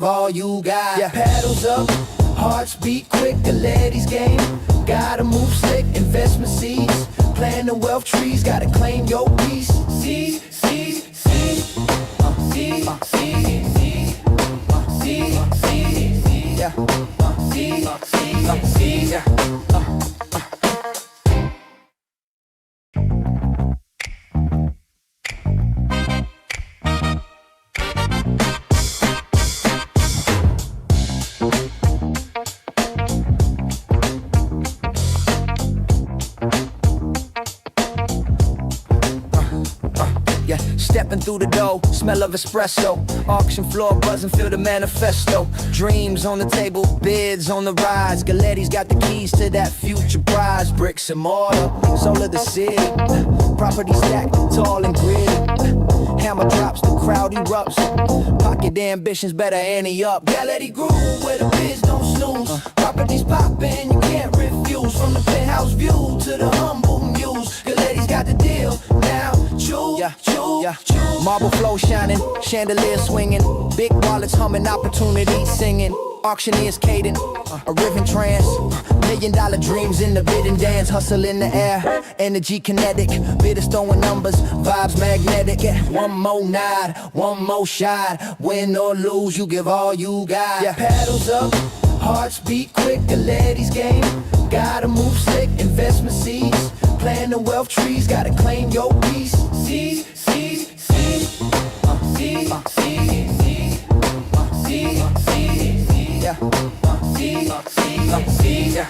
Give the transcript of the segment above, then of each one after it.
all you got. Yeah. Paddles up, hearts beat quick, Galetti's game. Gotta move slick, investment seeds. Planting wealth trees, gotta claim your piece. Seeds, seeds, seeds. Seeds, seeds, seeds. Seeds, seeds, seeds. Yeah. Seeds, seeds, seeds. Yeah. Stepping through the door, smell of espresso. Auction floor buzzing, feel the manifesto. Dreams on the table, bids on the rise. Galetti's got the keys to that future prize. Bricks and mortar, soul of the city. Property stacked, tall and gritty. Hammer drops, the crowd erupts. Pocket ambitions, better ante up. Galetti grew where the biz don't snooze. Properties poppin', you can't refuse. From the penthouse view to the humble muse. Galetti's got the deal now. Choose, choose. Marble flow shining, chandelier swinging. Big wallets humming, opportunity singing. Auctioneers cadent, a ribbon trance. $1 million dreams in the bidding dance. Hustle in the air, energy kinetic. Bidders throwing numbers, vibes magnetic. Yeah. One more nod, one more shot. Win or lose, you give all you got. Yeah. Paddles up, hearts beat quick, Galetti's game. Gotta move slick, investment seeds. Planting wealth trees, gotta claim your piece. Seeds, seeds, seeds. Seeds, seeds, seeds. Seeds, seeds, seeds. Yeah. Seeds, seeds, seeds. Yeah.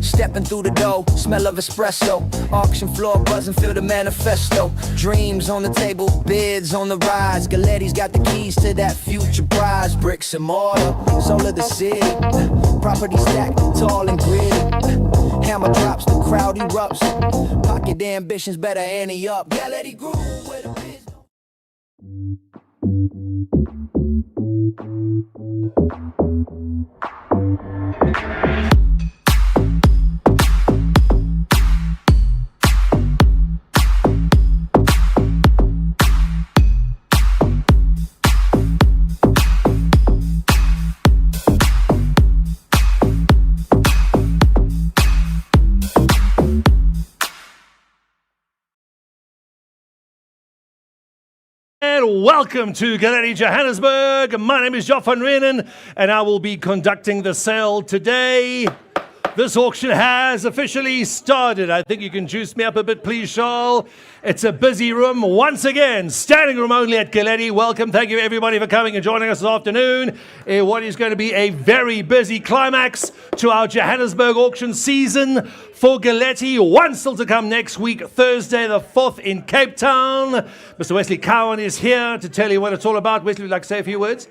Stepping through the door, smell of espresso. Auction floor buzzing, feel the manifesto. Dreams on the table, bids on the rise. Galetti's got the keys to that future prize. Bricks and mortar, soul of the city. Property stacked, tall and gritty. Hammer drops, the crowd erupts. Pocket ambitions, better ante up. Galetti grew where the biz don't. Welcome to Galetti Johannesburg. My name is Joff van Reenen, and I will be conducting the sale today. This auction has officially started. I think you can juice me up a bit, please, Charles. It's a busy room once again. Standing room only at Galetti. Welcome. Thank you, everybody, for coming and joining us this afternoon. What is going to be a very busy climax to our Johannesburg auction season for Galetti. One still to come next week, Thursday the 4th in Cape Town. Mr. Wesley Cowan is here to tell you what it's all about. Wesley, would you like to say a few words?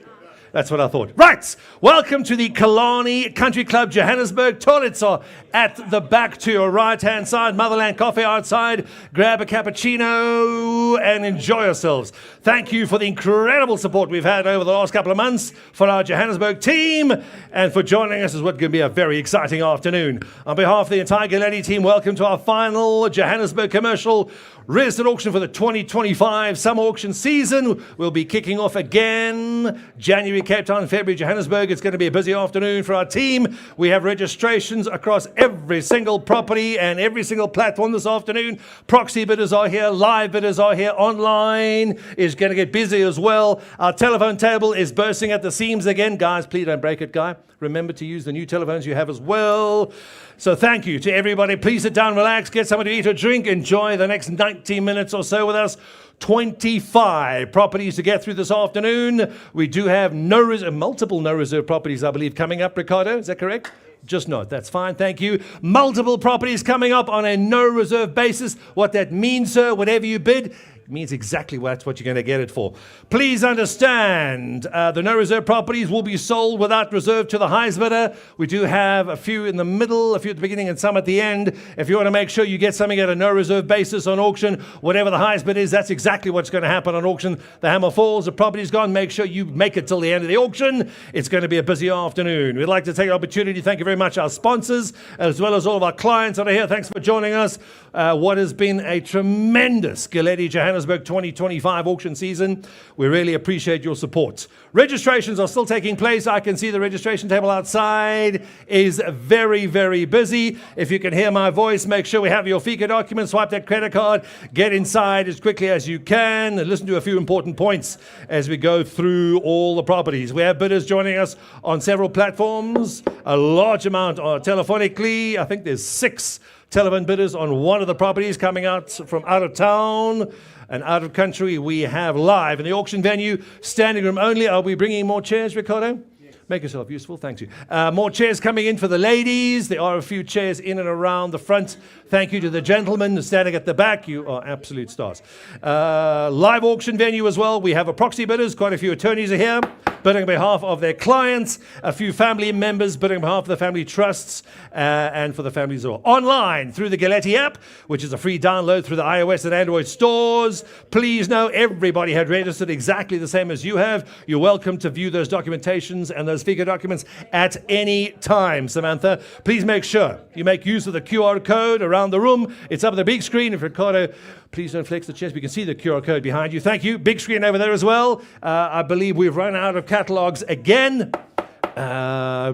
That's what I thought. Right, welcome to the Kalani Country Club Johannesburg. Toilets are at the back to your right-hand side. Motherland Coffee outside. Grab a cappuccino and enjoy yourselves. Thank you for the incredible support we've had over the last couple of months for our Johannesburg team and for joining us as what's going to be a very exciting afternoon. On behalf of the entire Galetti team, welcome to our final Johannesburg commercial resident auction for the 2025 summer auction season. We'll be kicking off again January Cape Town, February Johannesburg. It's going to be a busy afternoon for our team. We have registrations across every single property and every single platform this afternoon. Proxy bidders are here, live bidders are here, online is going to get busy as well. Our telephone table is bursting at the seams again. Guys, please don't break it, guy. Remember to use the new telephones you have as well. So thank you to everybody. Please sit down, relax, get something to eat or drink, enjoy the next 90 minutes or so with us. 25 properties to get through this afternoon. We do have multiple no reserve properties, I believe, coming up. Ricardo, is that correct? Just not. That's fine. Thank you. Multiple properties coming up on a no reserve basis. What that means, sir, whatever you bid, means exactly that's what you're going to get it for. Please understand, the no reserve properties will be sold without reserve to the highest bidder. We do have a few in the middle, a few at the beginning, and some at the end. If you want to make sure you get something at a no reserve basis on auction, whatever the highest bid is, that's exactly what's going to happen on auction. The hammer falls, the property's gone. Make sure you make it till the end of the auction. It's going to be a busy afternoon. We'd like to take the opportunity. Thank you very much, our sponsors, as well as all of our clients that are here. Thanks for joining us. What has been a tremendous Galetti Johannesburg 2025 auction season. We really appreciate your support. Registrations are still taking place. I can see the registration table outside is very, very busy. If you can hear my voice, make sure we have your FICA document, swipe that credit card, get inside as quickly as you can, and listen to a few important points as we go through all the properties. We have bidders joining us on several platforms, a large amount telephonically. I think there's 6 telephone bidders on one of the properties coming out from out of town and out of country. We have live in the auction venue, standing room only. Are we bringing more chairs, Ricardo? Make yourself useful, thank you. More chairs coming in for the ladies. There are a few chairs in and around the front. Thank you to the gentlemen standing at the back. You are absolute stars. Live auction venue as well. We have a proxy bidders. Quite a few attorneys are here, bidding on behalf of their clients. A few family members bidding on behalf of the family trusts and for the families as well. Online through the Galetti app, which is a free download through the iOS and Android stores. Please know everybody had registered exactly the same as you have. You're welcome to view those documentations and those FICA documents at any time. Samantha, please make sure you make use of the QR code around the room. It's up on the big screen. If Ricardo, please don't flex the chest. We can see the QR code behind you. Thank you. Big screen over there as well. I believe we've run out of catalogs again.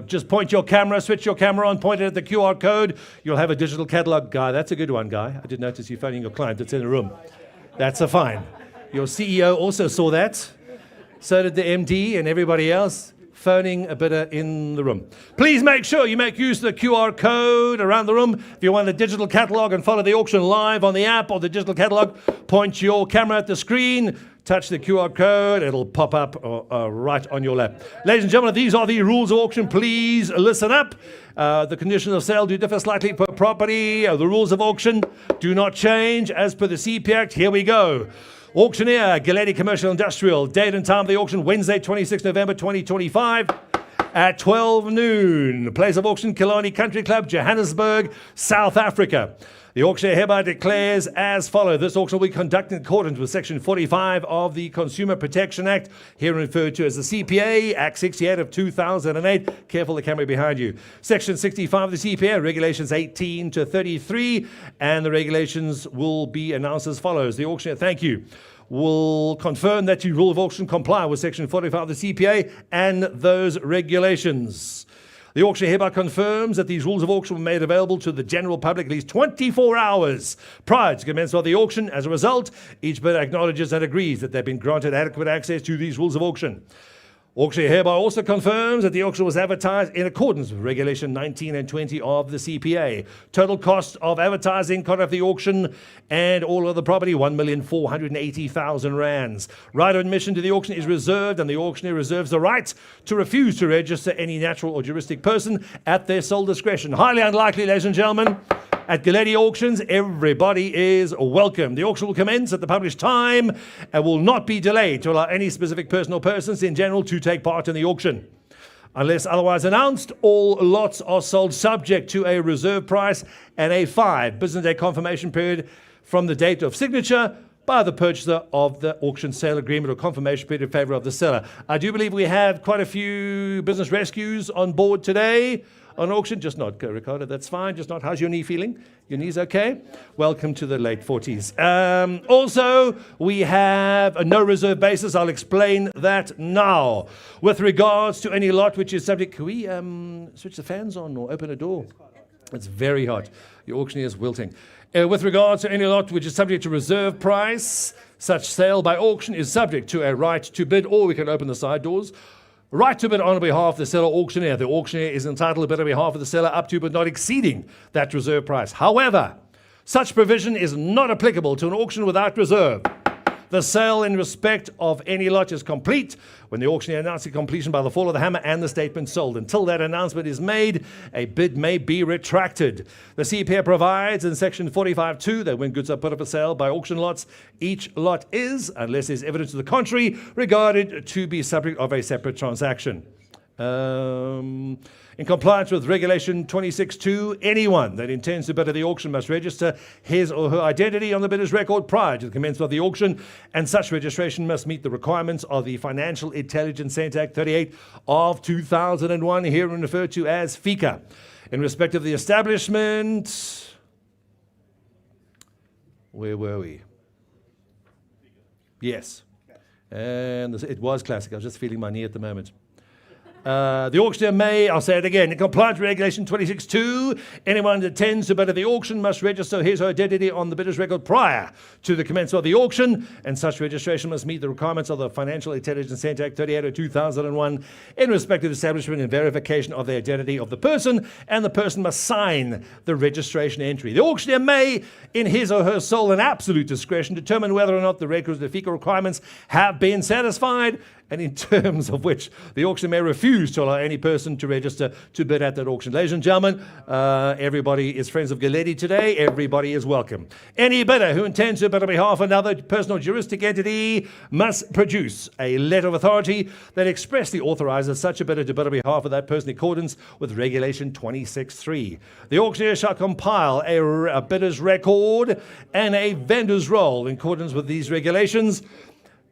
Just point your camera, switch your camera on, point it at the QR code. You'll have a digital catalog. Guy, that's a good one, Guy. I did notice you phoning your client that's in the room. That's a fine. Your CEO also saw that. So did the MD and everybody else. Phoning a bidder in the room. Please make sure you make use of the QR code around the room. If you want the digital catalog and follow the auction live on the app or the digital catalog, point your camera at the screen, touch the QR code, it'll pop up right on your lap. Ladies and gentlemen, these are the rules of auction. Please listen up. The conditions of sale do differ slightly per property. The rules of auction do not change as per the CP Act. Here we go. Auctioneer, Galetti Commercial Industrial. Date and time of the auction, Wednesday, 26 November 2025 at 12 noon. Place of auction, Killarney Country Club, Johannesburg, South Africa. The auctioneer hereby declares as follows. This auction will be conducted in accordance with Section 45 of the Consumer Protection Act, here referred to as the CPA, Act 68 of 2008. Careful, the camera behind you. Section 65 of the CPA, Regulations 18 to 33, and the regulations will be announced as follows. The auctioneer, thank you, will confirm that your rule of auction comply with Section 45 of the CPA and those regulations. The auctioneer hereby confirms that these rules of auction were made available to the general public at least 24 hours prior to commencement of the auction. As a result, each bidder acknowledges and agrees that they've been granted adequate access to these rules of auction. Auctioneer hereby also confirms that the auction was advertised in accordance with Regulation 19 and 20 of the CPA. Total cost of advertising, conduct of the auction, and all of the property, 1,480,000 rands. Right of admission to the auction is reserved, and the auctioneer reserves the right to refuse to register any natural or juristic person at their sole discretion. Highly unlikely, ladies and gentlemen. At Galetti Auctions, everybody is welcome. The auction will commence at the published time and will not be delayed to allow any specific person or persons in general to take part in the auction. Unless otherwise announced, all lots are sold subject to a reserve price and a 5 business day confirmation period from the date of signature by the purchaser of the auction sale agreement or confirmation period in favor of the seller. I do believe we have quite a few business rescues on board today. On auction, just not, Ricardo, that's fine. Just not. How's your knee feeling? Your knee's okay? Welcome to the late 40s. Also, we have a no reserve basis. I'll explain that now. With regards to any lot which is subject, can we switch the fans on or open a door? It's very hot. Your auctioneer is wilting. With regards to any lot which is subject to reserve price, such sale by auction is subject to a right to bid, or we can open the side doors. Right to bid on behalf of the seller auctioneer. The auctioneer is entitled to bid on behalf of the seller up to but not exceeding that reserve price. However, such provision is not applicable to an auction without reserve. The sale in respect of any lot is complete when the auctioneer announces completion by the fall of the hammer and the statement sold. Until that announcement is made, a bid may be retracted. The CPA provides in section 45.2 that when goods are put up for sale by auction lots, each lot is, unless there's evidence to the contrary, regarded to be subject of a separate transaction. In compliance with Regulation 26.2, anyone that intends to bid at the auction must register his or her identity on the bidder's record prior to the commencement of the auction, and such registration must meet the requirements of the Financial Intelligence Centre Act 38 of 2001, herein referred to as FICA. In respect of the establishment, where were we? Yes. And it was classic. I was just feeling my knee at the moment. The auctioneer may, I'll say it again, in compliance with Regulation 26.2, anyone that intends to bid at the auction must register his or her identity on the bidder's record prior to the commencement of the auction, and such registration must meet the requirements of the Financial Intelligence Centre Act 38 of 2001 in respect of establishment and verification of the identity of the person, and the person must sign the registration entry. The auctioneer may, in his or her sole and absolute discretion, determine whether or not the records of the FICA requirements have been satisfied, and in terms of which the auctioneer may refuse to allow any person to register to bid at that auction. Ladies and gentlemen, everybody is friends of Galetti today. Everybody is welcome. Any bidder who intends to bid on behalf of another person or juristic entity must produce a letter of authority that expressly authorizes such a bidder to bid on behalf of that person in accordance with Regulation 26.3. The auctioneer shall compile a bidder's record and a vendor's roll in accordance with these regulations,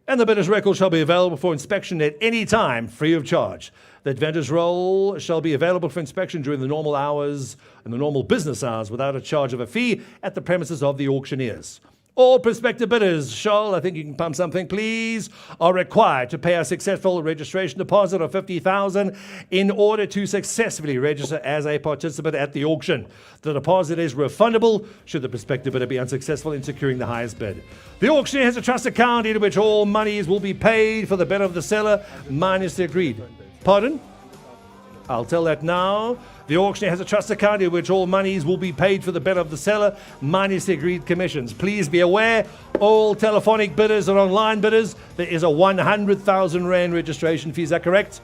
and the bidder's record shall be available for inspection at any time, free of charge. That vendor's roll shall be available for inspection during the normal hours and the normal business hours without a charge of a fee at the premises of the auctioneers. All prospective bidders shall, I think you can pump something, please, are required to pay a successful registration deposit of $50,000 in order to successfully register as a participant at the auction. The deposit is refundable should the prospective bidder be unsuccessful in securing the highest bid. The auctioneer has a trust account into which all monies will be paid for the bid of the seller minus the agreed. Pardon? I'll tell that now. The auctioneer has a trust account in which all monies will be paid for the bid of the seller minus the agreed commissions. Please be aware, all telephonic bidders and online bidders, there is a 100,000 Rand registration fee. Is that correct?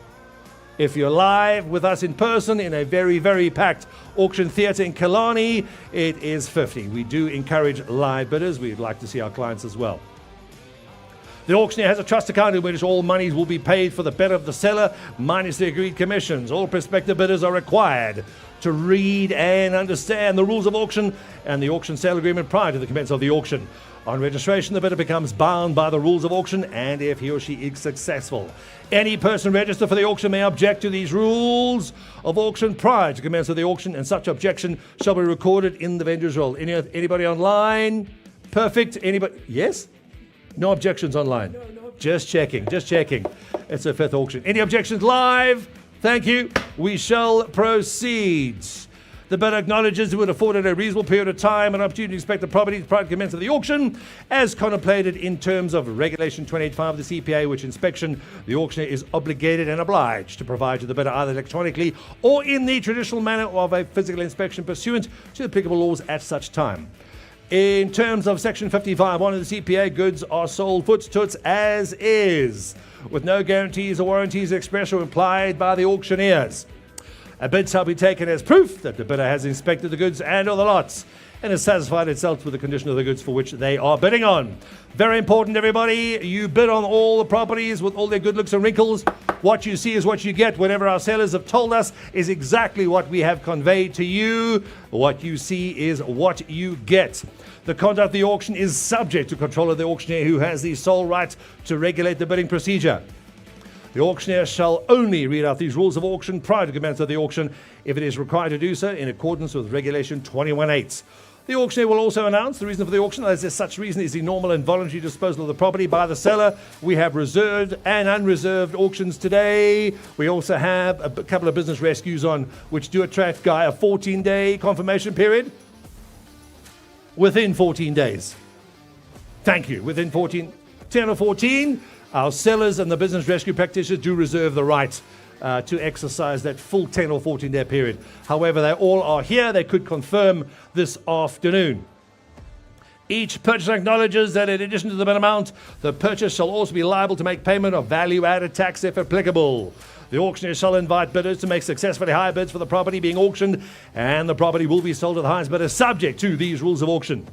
If you're live with us in person in a very, very packed auction theatre in Killarney, it is 50. We do encourage live bidders. We'd like to see our clients as well. The auctioneer has a trust account in which all monies will be paid for the bid of the seller minus the agreed commissions. All prospective bidders are required to read and understand the rules of auction and the auction sale agreement prior to the commencement of the auction. On registration, the bidder becomes bound by the rules of auction, and if he or she is successful. Any person registered for the auction may object to these rules of auction prior to commencement of the auction, and such objection shall be recorded in the vendor's roll. Anybody online? Perfect. Anybody? Yes? No objections online. No. Just checking. It's a fifth auction. Any objections live? Thank you. We shall proceed. The bidder acknowledges it would afford a reasonable period of time and opportunity to inspect the property prior to commencement of the auction, as contemplated in terms of Regulation 28.5 of the CPA, which inspection the auctioneer is obligated and obliged to provide to the bidder either electronically or in the traditional manner of a physical inspection pursuant to the applicable laws at such time. In terms of Section 55.1 of the CPA, goods are sold foot toots as is, with no guarantees or warranties expressed or implied by the auctioneers. A bid shall be taken as proof that the bidder has inspected the goods and or the lots and has satisfied itself with the condition of the goods for which they are bidding on. Very important, everybody. You bid on all the properties with all their good looks and wrinkles. What you see is what you get. Whatever our sellers have told us is exactly what we have conveyed to you. What you see is what you get. The conduct of the auction is subject to control of the auctioneer, who has the sole right to regulate the bidding procedure. The auctioneer shall only read out these rules of auction prior to commencement of the auction if it is required to do so in accordance with Regulation 21.8. The auctioneer will also announce the reason for the auction, as such reason is the normal and voluntary disposal of the property by the seller. We have reserved and unreserved auctions today. We also have a couple of business rescues on, which do attract a 14-day confirmation period. Within 14 days. Thank you. Within 10 or 14, our sellers and the business rescue practitioners do reserve the right to exercise that full 10 or 14-day period. However, they all are here. They could confirm this afternoon. Each purchaser acknowledges that in addition to the bid amount, the purchaser shall also be liable to make payment of value-added tax if applicable. The auctioneer shall invite bidders to make successfully higher bids for the property being auctioned, and the property will be sold to the highest bidder subject to these rules of auction.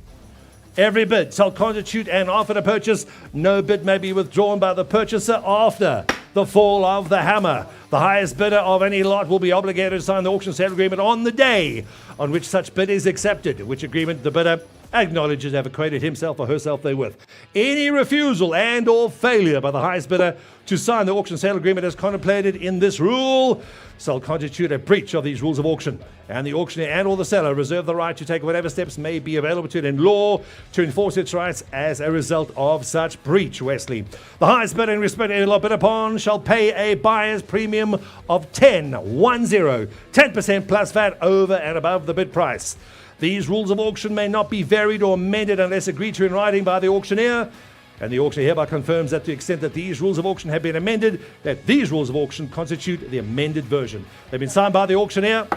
Every bid shall constitute an offer to purchase. No bid may be withdrawn by the purchaser after the fall of the hammer. The highest bidder of any lot will be obligated to sign the auction sale agreement on the day on which such bid is accepted, which agreement the bidder acknowledges to have acquainted himself or herself therewith. Any refusal and or failure by the highest bidder to sign the auction sale agreement as contemplated in this rule shall constitute a breach of these rules of auction, and the auctioneer and or the seller reserve the right to take whatever steps may be available to it in law to enforce its rights as a result of such breach. Wesley. The highest bidder in respect of any lot bid upon shall pay a buyer's premium of 10% plus VAT over and above the bid price. These rules of auction may not be varied or amended unless agreed to in writing by the auctioneer, and the auctioneer hereby confirms that to the extent that these rules of auction have been amended, that these rules of auction constitute the amended version. They've been signed by the auctioneer,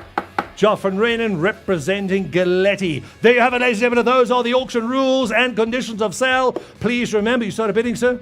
Joff and Renan, representing Galetti. There you have it, ladies and gentlemen. Those are the auction rules and conditions of sale. Please remember, you started bidding, sir?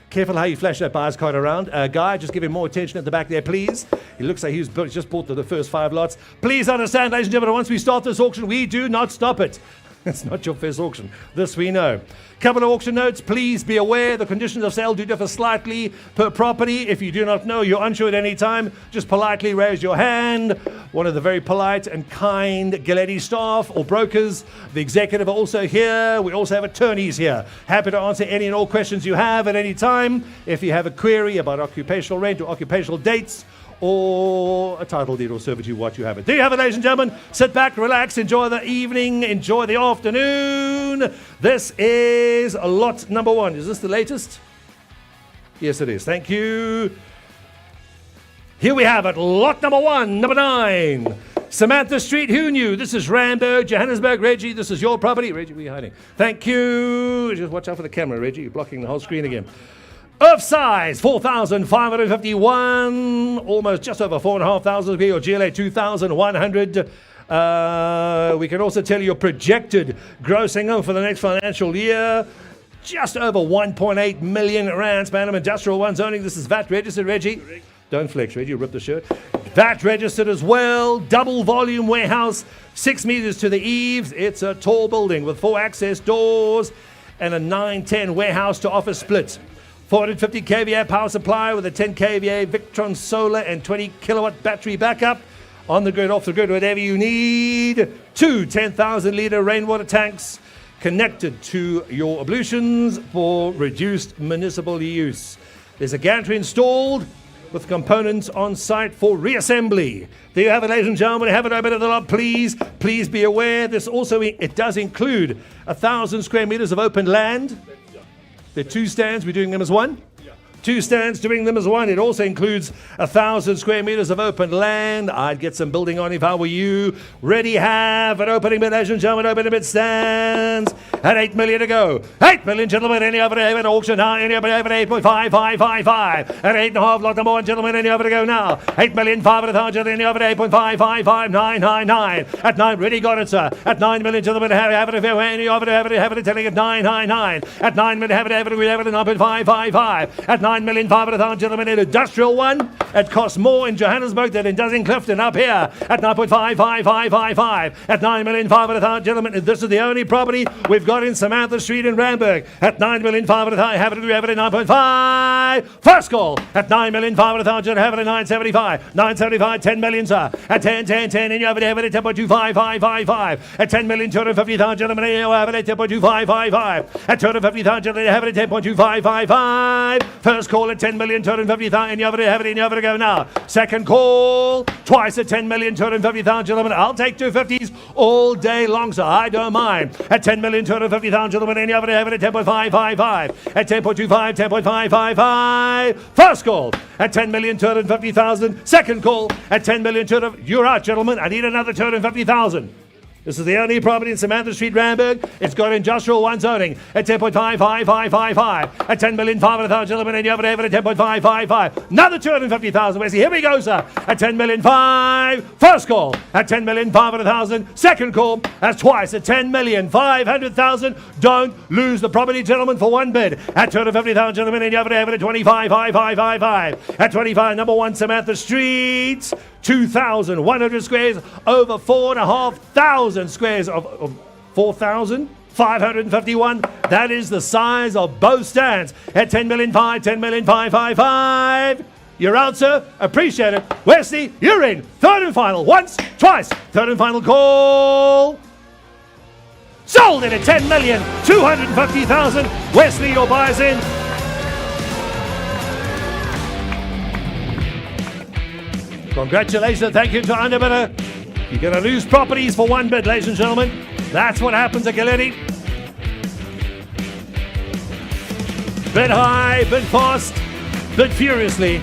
Careful how you flash that buyer's card around. Guy, just give him more attention at the back there, please. He looks like he's just bought the first 5 lots. Please understand, ladies and gentlemen, once we start this auction, we do not stop it. It's not your first auction. This we know. Couple of auction notes. Please be aware the conditions of sale do differ slightly per property. If you do not know, you're unsure at any time, just politely raise your hand. One of the very polite and kind Galetti staff or brokers, the executive are also here. We also have attorneys here. Happy to answer any and all questions you have at any time. If you have a query about occupational rent or occupational dates, or a title deed or servitude, what you have it. There you have it, ladies and gentlemen. Sit back, relax, enjoy the evening, enjoy the afternoon. This is lot number 1. Is this the latest? Yes, it is. Thank you. Here we have it, lot number 1, number 9. Samantha Street, who knew? This is Randburg, Johannesburg. Reggie, this is your property. Reggie, where are you hiding? Thank you. Just watch out for the camera, Reggie. You're blocking the whole screen again. Of size, 4,551, almost just over 4,500 square, or GLA 2,100. We can also tell you your projected gross income for the next financial year. Just over 1.8 million rands per annum. Industrial one zoning. This is VAT registered, Reggie. Correct. Don't flex, Reggie. Rip the shirt. VAT registered as well. Double volume warehouse, 6 meters to the eaves. It's a tall building with 4 access doors and a 910 warehouse to office split. 450 kVA power supply with a 10 kVA Victron solar and 20 kilowatt battery backup. On the grid, off the grid, whatever you need. 2 10,000 litre rainwater tanks connected to your ablutions for reduced municipal use. There's a gantry installed with components on site for reassembly. There you have it, ladies and gentlemen. Have it open at the lot, please. Please be aware this also, it does include 1,000 square meters of open land. There are 2 stands, we're doing them as one. 2 stands, doing them as one. It also includes 1,000 square meters of open land. I'd get some building on if I were you. Ready, have an opening bid, ladies and gentlemen. Opening bid stands at 8 million to go. 8 million, gentlemen. Any other at auction now? Any other at 8.5555. At 8.5, lot number 1, gentlemen. Any other to go now? 8,500,000. Any other at 8.555999. At 9, ready, got it, sir. At 9 million, gentlemen. Have it. Any other have it. Telling it 999. At 9 million, have it. We have it at 9.555. At 9,500,000, gentlemen, an industrial one. It costs more in Johannesburg than it does in Clifton up here at 9.55555. At 9,500,000, gentlemen, this is the only property we've got in Samantha Street in Randburg. At 9,500,000, have it at 9.5. First call at 9,500,000, have it at 975. 975, 10 million, sir. At 10, and you have it at 10.25555. At 10,250,000, gentlemen, you have it at 10.2555. At 250,000, gentlemen, you have it at 10.2555. First call at 10,250,000, and you have it to go now. Second call, twice at 10,250,000, gentlemen. I'll take 250s all day long, sir. I don't mind. At 10,250,000, gentlemen, and you have it at 10.555. At 10.25, 10.555. First call at 10,250,000. Second call at 10,250,000. You're out, gentlemen. I need another 250,000. This is the only property in Samantha Street, Randburg. It's got industrial one zoning at 10.55555. At 10,500,000, gentlemen, and you have it at 10.555. Another 250,000. Wesley, here we go, sir. At 10,500,000. First call at 10,500,000. Second call as twice at 10,500,000. Don't lose the property, gentlemen, for one bid. At 250,000, gentlemen, and you have it at 25,555. At 25, number 1, Samantha Street. 2,100 squares, over 4,500 squares of 4,551. That is the size of both stands at 10,500,000, 10,555. You're out, sir. Appreciate it. Wesley, you're in. Third and final. Once, twice. Third and final call. Sold it at 10,250,000. Wesley, your buyer's in. Congratulations, thank you to underbidder. You're going to lose properties for one bid, ladies and gentlemen. That's what happens at Galetti. Bid high, bid fast, bid furiously.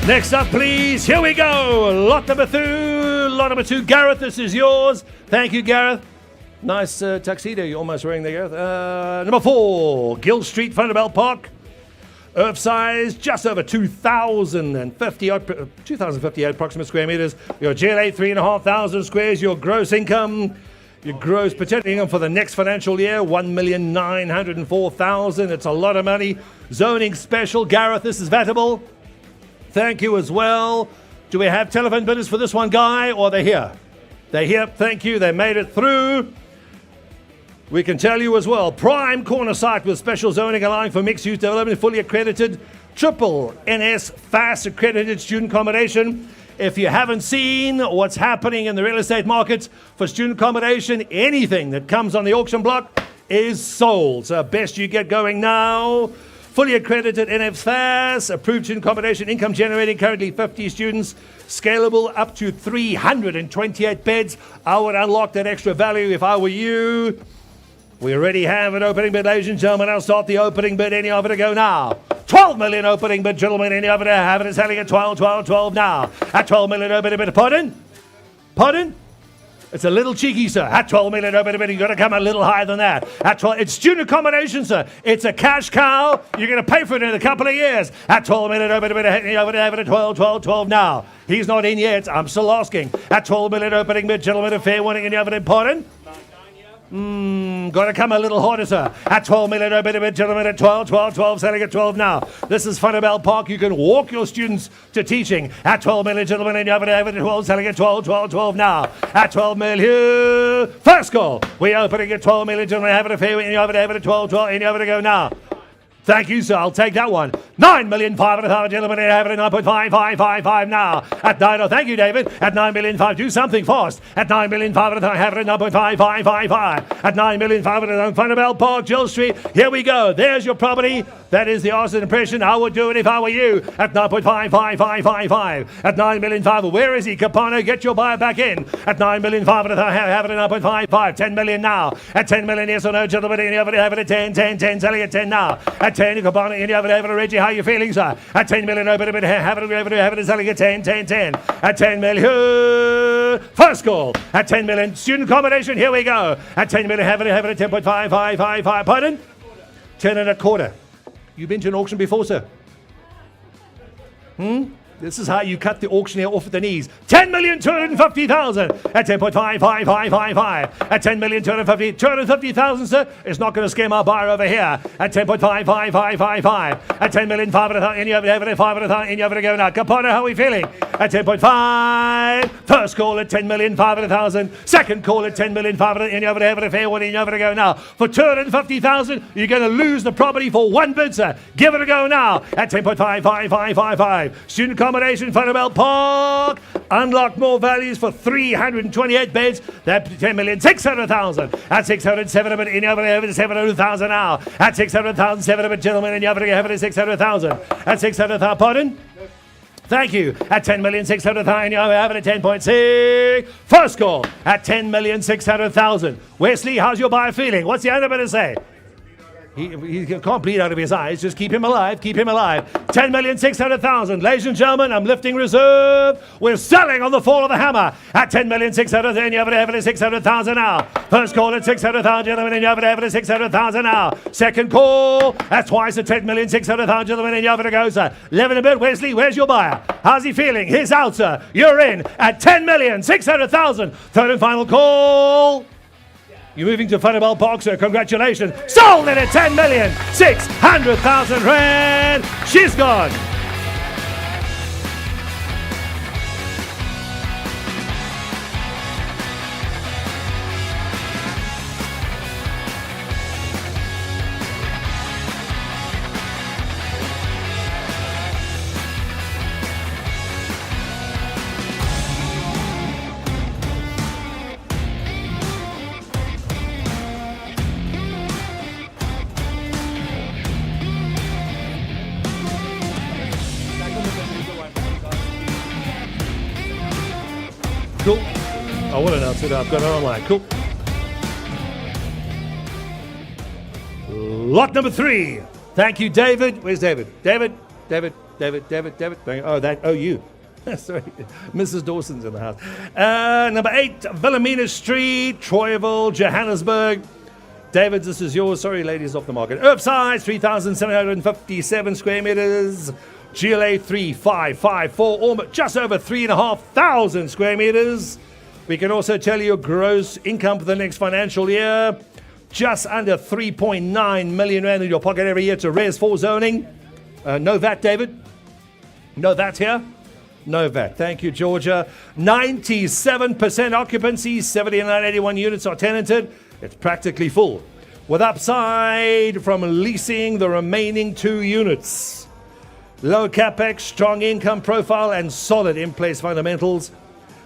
Next up, please, here we go. Lot number two, Gareth, this is yours. Thank you, Gareth. Nice tuxedo you're almost wearing there, Gareth. Number 4, Gill Street, Thunderbelt Park. Earth size, just over 2,058 approximate square meters. Your GLA, 3,500 squares. Your gross income, your gross potential income for the next financial year, 1,904,000. It's a lot of money. Zoning special. Gareth, this is vatable. Thank you as well. Do we have telephone bidders for this one, Guy, or they're here? They're here. Thank you. They made it through. We can tell you as well, prime corner site with special zoning allowing for mixed-use development, fully accredited, triple NS fast accredited student accommodation. If you haven't seen what's happening in the real estate markets for student accommodation, anything that comes on the auction block is sold. So best you get going now. Fully accredited NF fast, approved student accommodation, income generating, currently 50 students, scalable up to 328 beds. I would unlock that extra value if I were you. We already have an opening bid, ladies and gentlemen. I'll start the opening bid. Any of it to go now. 12 million opening bid, gentlemen. Any of it to have it is selling at 12 now. At 12 million opening bid. Pardon? It's a little cheeky, sir. At 12 million opening bid, you've got to come a little higher than that. At 12, it's student accommodation, sir. It's a cash cow. You're going to pay for it in a couple of years. At 12 million opening bid, any of it to have it at 12 now. He's not in yet. I'm still asking. At 12 million opening bid, gentlemen, a fair warning. Any of it in pardon? Got to come a little harder, sir. At 12 million, no bit of it, gentlemen, at 12, selling at 12 now. This is Thunderbelt Park. You can walk your students to teaching. At 12 million, gentlemen, and you have it at 12, selling at 12 now. At 12 million, first call. We're opening at 12 million, gentlemen, have it a fair, and you have it at 12, and you have it to go now. Thank you, sir. I'll take that one. 9,500,000, gentlemen, have it at 9.5555 now. At 9, oh, thank you, David. At 9,500,000, do something fast. At 9,500,000, have it at 9.5555. At 9,500,000, Thunderbelt Park, Gill Street. Here we go. There's your property. That is the Austin impression. I would do it if I were you. At 9.55555. At 9,500,000. Where is he? Capano, get your buyer back in. At 9,500,000, have it at 9.55. 10 million now. At 10 million, yes or no, gentlemen, and you have it at 10, selling at 10 now. At 10, Capano, and you have it, Reggie, how are you feeling, sir? At 10 million, open a bit, have it, selling at 10. At 10 million, first call. At 10 million, student accommodation, here we go. At 10 million, have it at 10.5555. Pardon? 10 and a quarter. You been to an auction before, sir? This is how you cut the auctioneer off at the knees. 10,250,000 at 10.5555. At 10,250,000, sir. It's not going to scare my buyer over here. At 10.5555. At 10,500,000, and you have it 500,000, and you have to go now. Capone, how are we feeling? At 10.5. First call at 10,500,000. Second call at 10,500,000, and you have it a fair one, and you have to go now. For 250,000, you're going to lose the property for one bid, sir. Give it a go now. At 10.5555. Student accommodation, Thunderbelt Park. Unlock more values for 328 beds. That 10,600,000. At 607 of it, in over 700,000 now. At 600,000, 7 of it, gentlemen, and you have it 600,000. At 600,000, pardon? Thank you. At 10,600,000, you have it at 10.6. First call at 10,600,000. Wesley, how's your buyer feeling? What's the other bit to say? He can't bleed out of his eyes. Just keep him alive. Keep him alive. 10,600,000. Ladies and gentlemen, I'm lifting reserve. We're selling on the fall of the hammer at 10,600,000. You have it at 600,000 now. First call at 600,000. Gentlemen, and you have it at 600,000 now. Second call. That's twice at 10,600,000. Gentlemen, and you have it goes. 11 a bit. Wesley, where's your buyer? How's he feeling? He's out, sir. You're in at 10,600,000. Third and final call. You're moving to Funnabell Park, sir. Congratulations. Sold it at 10,600,000 rand. She's gone. Cool. I will announce it. I've got it online. Cool. Lot number 3. Thank you, David. Where's David? David. Oh, you. Sorry. Mrs. Dawson's in the house. Number 8, Wilhelmina Street, Troyville, Johannesburg. David, this is yours. Sorry, ladies, off the market. Earth size, 3,757 square meters. GLA 3554, almost just over 3,500 square meters. We can also tell you gross income for the next financial year, just under 3.9 million rand in your pocket every year to Res 4 zoning. No VAT, David? No VAT here? No VAT. Thank you, Georgia. 97% occupancy, 7981 units are tenanted. It's practically full, with upside from leasing the remaining 2 units. Low capex, strong income profile, and solid in-place fundamentals.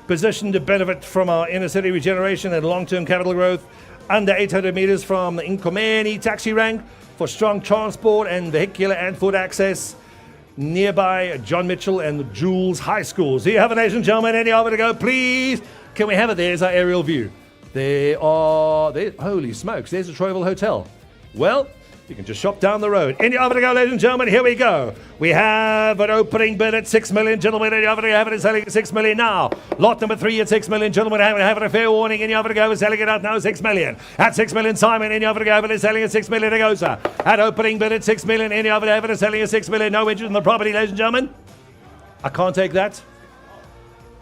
Positioned to benefit from our inner-city regeneration and long-term capital growth. Under 800 meters from the Inkomani taxi rank for strong transport and vehicular and foot access. Nearby John Mitchell and Jules High Schools. Here you have it, ladies and gentlemen. Any over to go, please. Can we have it? There's our aerial view. Holy smokes, there's a Troyville Hotel. Well, you can just shop down the road. Any over to go, ladies and gentlemen. Here we go. We have an opening bid at 6 million, gentlemen. Any over to go, have it selling at 6 million now. Lot number 3 at 6 million, gentlemen. Have it a fair warning. Any over to go, selling it out now, 6 million. At 6 million, Simon. Any over to go, have it selling at 6 million to go, sir. At opening bid at 6 million. Any over to have it selling at 6 million. No interest in the property, ladies and gentlemen. I can't take that.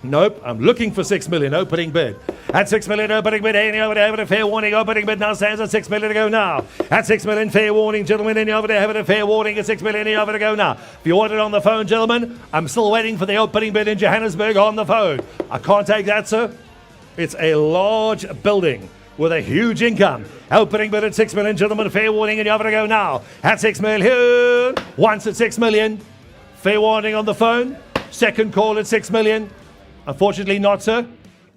Nope, I'm looking for 6 million opening bid. At 6 million opening bid, any over to have it a fair warning. Opening bid now stands at 6 million to go now. At 6 million, fair warning, gentlemen. Any over to have it a fair warning at 6 million. Any over to go now. If you want it on the phone, gentlemen, I'm still waiting for the opening bid in Johannesburg on the phone. I can't take that, sir. It's a large building with a huge income. Opening bid at 6 million, gentlemen. Fair warning, any over to go now. At 6 million, once at 6 million. Fair warning on the phone. Second call at 6 million. Unfortunately not, sir.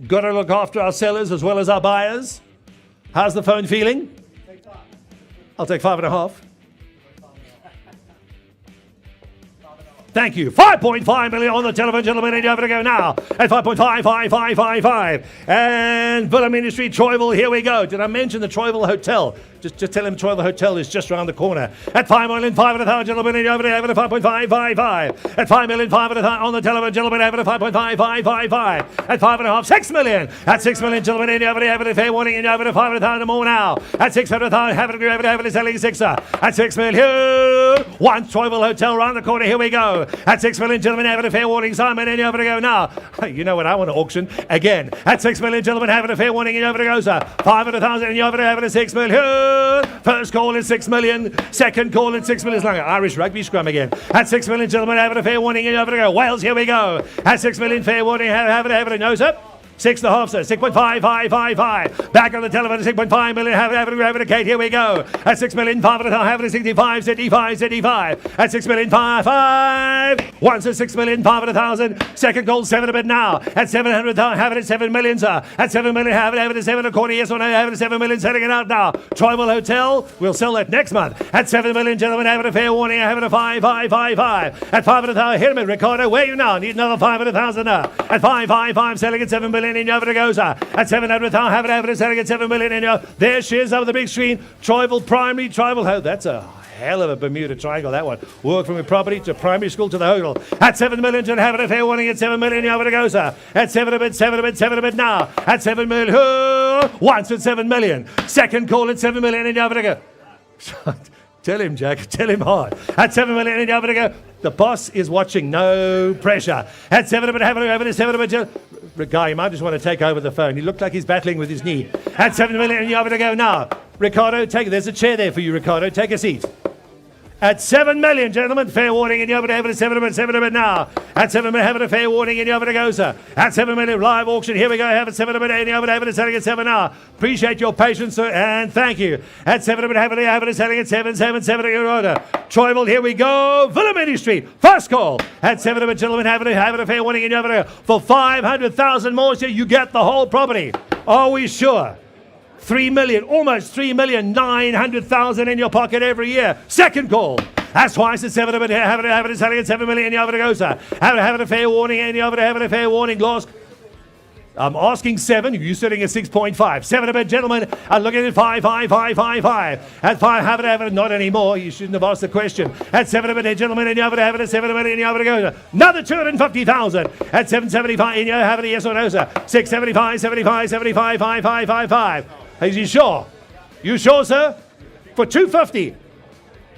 Got to look after our sellers as well as our buyers. How's the phone feeling? I'll take 5.5. Thank you. 5.5 million on the telephone, gentlemen. And you have to go now at 5.55555. And Wilhelmina Street, Troyville. Here we go. Did I mention the Troyville Hotel? Just tell him Troyville Hotel is just around the corner. At 5,500,000, gentlemen. And you have to have it at 5.555. At 5,500,000 on the telephone, gentlemen. Have it at 5.5555. At 5.5, 6 million. At 6 million, gentlemen. And you have it at fair warning. And you have it at 500,000 more now. At 600,000, have it selling 6. At 6 million. One Troyville Hotel around the corner. Here we go. At 6 million, gentlemen, have it a fair warning, Simon, and you have to go now. You know what I want to auction? Again, at 6 million, gentlemen, have it a fair warning, and you have to go, sir. 500,000, and you have it at 6 million. First call is 6 million. Second call is 6 million. It's like an Irish rugby scrum again. At 6 million, gentlemen, have it a fair warning, and you have to go. Wales, here we go. At 6 million, fair warning, have it, no, sir. 6.5, sir. 6.5555. Back on the telephone, 6.5 million. Have it, Kate. Here we go. At 6 million, 500,000. Have it at 65, 75. At 6 million, 5. Once at 6 million, 500,000. Second goal, 7 a bit now. At 700,000, have it at 7 million, sir. At 7 million, have it at 7.25. Yes or no? Have it at 7 million. Selling it out now. Troyville Hotel. We'll sell that next month. At 7 million, gentlemen, have it a fair warning. Have it a 5. At 500,000, hit him, Ricardo. Where are you now? Need another 500,000 now. At 5. Selling at 7 million. million in over it goes. At 700,000, have it, selling at 7 million in over. There she is over the big screen. Tribal Primary, Tribal. Oh, that's a hell of a Bermuda Triangle, that one. Work from a property to primary school to the hotel. At 7 million, to have it a fair warning at 7 million, over it goes. At 7 a bit now. At 7 million, once at 7 million. Second call at 7 million, and over it go. Tell him, Jack. Tell him hard. At 7 million, and over it go. The boss is watching. No pressure. At 7 a bit, have it over to 7 a bit. Guy, you might just want to take over the phone. He looked like he's battling with his knee. At 7 million, and over to go now. Ricardo, there's a chair there for you, Ricardo. Take a seat. At 7 million, gentlemen, fair warning, and you're over to have it at 7 a bit now. At 7 million, have it a fair warning, and you're over to go, sir. At 7 million, live auction, here we go, have it 7 a bit, and you're over to have it selling at 7 now. Appreciate your patience, sir, and thank you. At 7 a bit, have it selling at 7 at your order. Troyville, here we go, Villamini Street, first call. At 7 a bit, gentlemen, have it a fair warning, and you're over to go. For 500,000 more, sir, you get the whole property. Are we sure? 3 million, almost 3,900,000 in your pocket every year. Second call. That's twice at 7 a bit. Have it selling at 7 million. You're over to go, sir. Have it a fair warning. And you're over to have it a fair warning. Lost. I'm asking 7. You're sitting at 6.5. 7 a bit, gentlemen. I'm looking at 5. At 5, have it. Not anymore. You shouldn't have asked the question. At 7 a bit, gentlemen. And you're over to have it at 7 a million. You're over to go. Another 250,000. At 775. And you have it. Yes or no, sir. 675. 5. Is you sure? You sure, sir? For 250.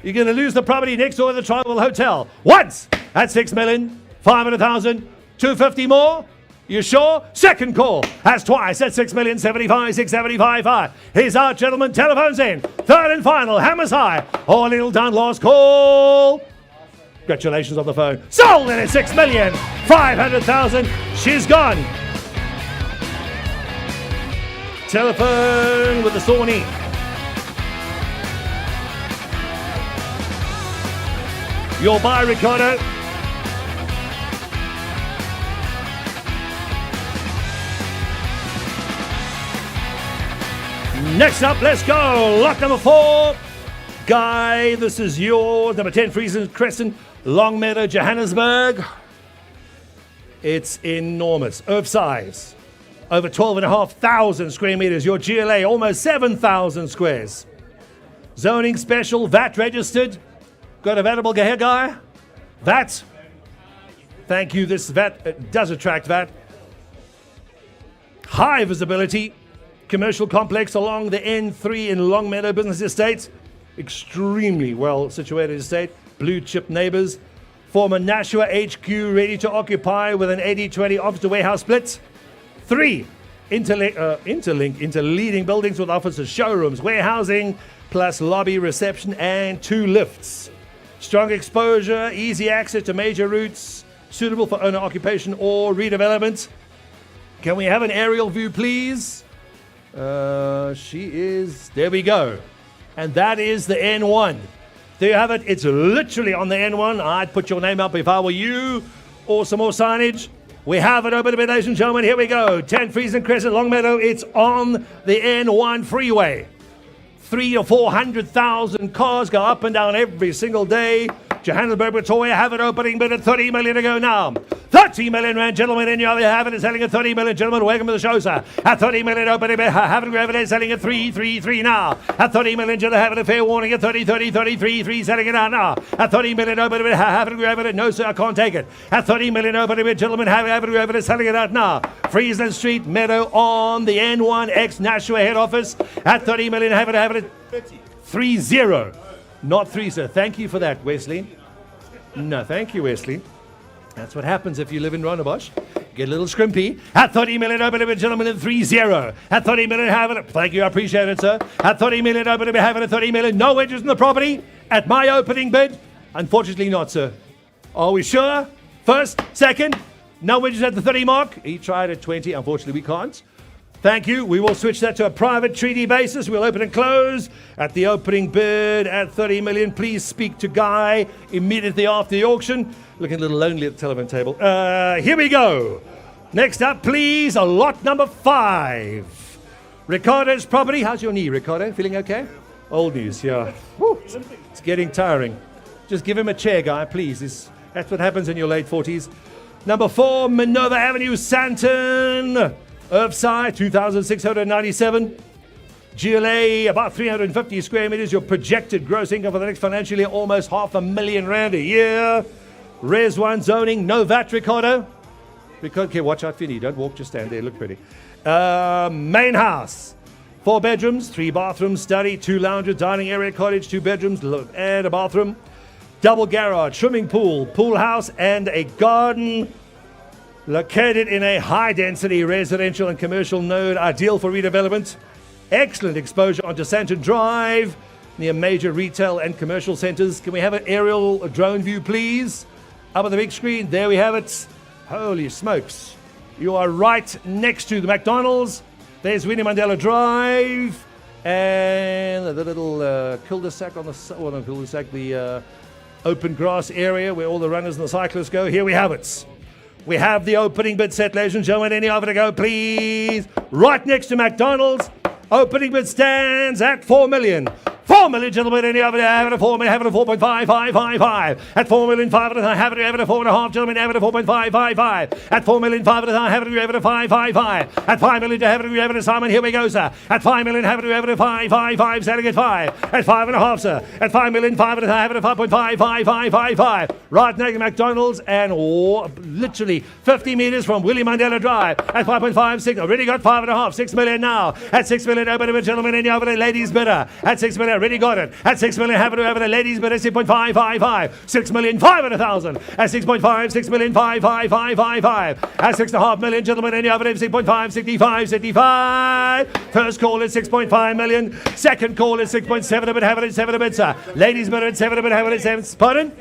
You're going to lose the property next door to the Tribal Hotel. Once at 6 million, 500,000, 250 more. You sure? Second call. That's twice at 6 million, 675. Here's our gentleman. Telephones in. Third and final. Hammers high. All little done. Last call. Congratulations on the phone. Sold it at 6 million, 500,000. She's gone. Telephone with the Sawney. Your buy, Ricardo. Next up, let's go. Lot number 4. Guy, this is yours. Number 10, Friesen Crescent, Longmeadow, Johannesburg. It's enormous. Earth size. Over 12,500 square meters. Your GLA, almost 7,000 squares. Zoning special, VAT registered. Got a vatable here, guy? VAT. Thank you. This VAT does attract VAT. High visibility. Commercial complex along the N3 in Longmeadow Business Estate. Extremely well situated estate. Blue chip neighbors. Former Nashua HQ ready to occupy with an 80-20 office to warehouse split. 3 interleading buildings with offices, showrooms, warehousing, plus lobby, reception, and 2 lifts. Strong exposure, easy access to major routes, suitable for owner occupation or redevelopment. Can we have an aerial view, please? She is, there we go. And that is the N1. There you have it. It's literally on the N1. I'd put your name up if I were you. Or some more signage. We have it open a bit, ladies and gentlemen. Here we go. 10 Friesen Crescent, Longmeadow. It's on the N1 freeway. 300,000 to 400,000 cars go up and down every single day. Johannesburg, Pretoria, have it opening bid at 30 million to go now. 30 million rand, gentlemen, in your have it selling at 30 million, gentlemen. Welcome to the show, sir. At 30 million opening bid, have it grab it selling at 333 now. At 30 million, gentlemen, have it a fair warning at 33 selling it out now. At 30 million opening bid, have it grab it. No, sir, I can't take it. At 30 million opening bid, gentlemen, have it grab it selling it out now. Friesen Street, Meadow on the N1 ex Nashua head office. At 30 million, have it 30. Not 3, sir. Thank you for that, Wesley. No, thank you, Wesley. That's what happens if you live in Rondebosch. Get a little scrimpy. At 30 million, open it, gentlemen, at 30. At 30 million, have it. Thank you, I appreciate it, sir. At 30 million, open it, have it at 30 million. No wedges in the property. At my opening bid, unfortunately not, sir. Are we sure? First, second, no wedges at the 30 mark. He tried at 20. Unfortunately, we can't. Thank you. We will switch that to a private treaty basis. We'll open and close at the opening bid at 30 million. Please speak to Guy immediately after the auction. Looking a little lonely at the telephone table. Here we go. Next up, please, lot number 5. Ricardo's property. How's your knee, Ricardo? Feeling okay? Old news, yeah. Woo, it's getting tiring. Just give him a chair, Guy, please. That's what happens in your late 40s. Number 4, Minerva Avenue, Sandton. Earthside, 2,697. GLA, about 350 square meters. Your projected gross income for the next financial year, almost R500,000 a year. Res 1 zoning, no VAT, Ricardo. Ricardo, okay, watch out, Finny. Don't walk, just stand there, look pretty. Main house, 4 bedrooms, 3 bathrooms, study, 2 lounges, dining area, cottage, 2 bedrooms, and a bathroom. Double garage, swimming pool, pool house, and a garden. Located in a high-density residential and commercial node, ideal for redevelopment. Excellent exposure onto Santon Drive, near major retail and commercial centers. Can we have an aerial drone view, please? Up on the big screen, there we have it. Holy smokes. You are right next to the McDonald's. There's Winnie Mandela Drive. And the little cul-de-sac on the cul-de-sac, the open grass area where all the runners and the cyclists go. Here we have it. We have the opening bid set, ladies and gentlemen. Any over to go, please. Right next to McDonald's. Opening bid stands at 4 million. 4 million, gentlemen. Any over to have it at 4 million, have it at 4.5555. At 4 million, 5 at a time, have it at 4.5, gentlemen, have it at 4.555. At 4 million, 5 at a time, have it at 555. At 5 million, have it at Simon, here we go, sir. At 5 million, have it at 555, selling at 5. At 5.5, sir. At 5 million, 5 at a time, have it at 5.55555. Right next to McDonald's and literally 50 meters from Willie Mandela Drive. At 5.56, already got 5.5, 6 million now. At 6 million, open to gentlemen, any over the ladies bidder. At 6 million, already got it. At 6 million, have it over the ladies bidder, 6.555. 6 million, 5 at 1,000. At 6.5, 6 million, 55555. At 6.5 million, gentlemen, any over 6.5, 65, 65. First call is 6.5 million. Second call is 6.7 a bit, have it at 7 a bit, sir. Ladies bidder at 7 a bit, have it at 7. Pardon?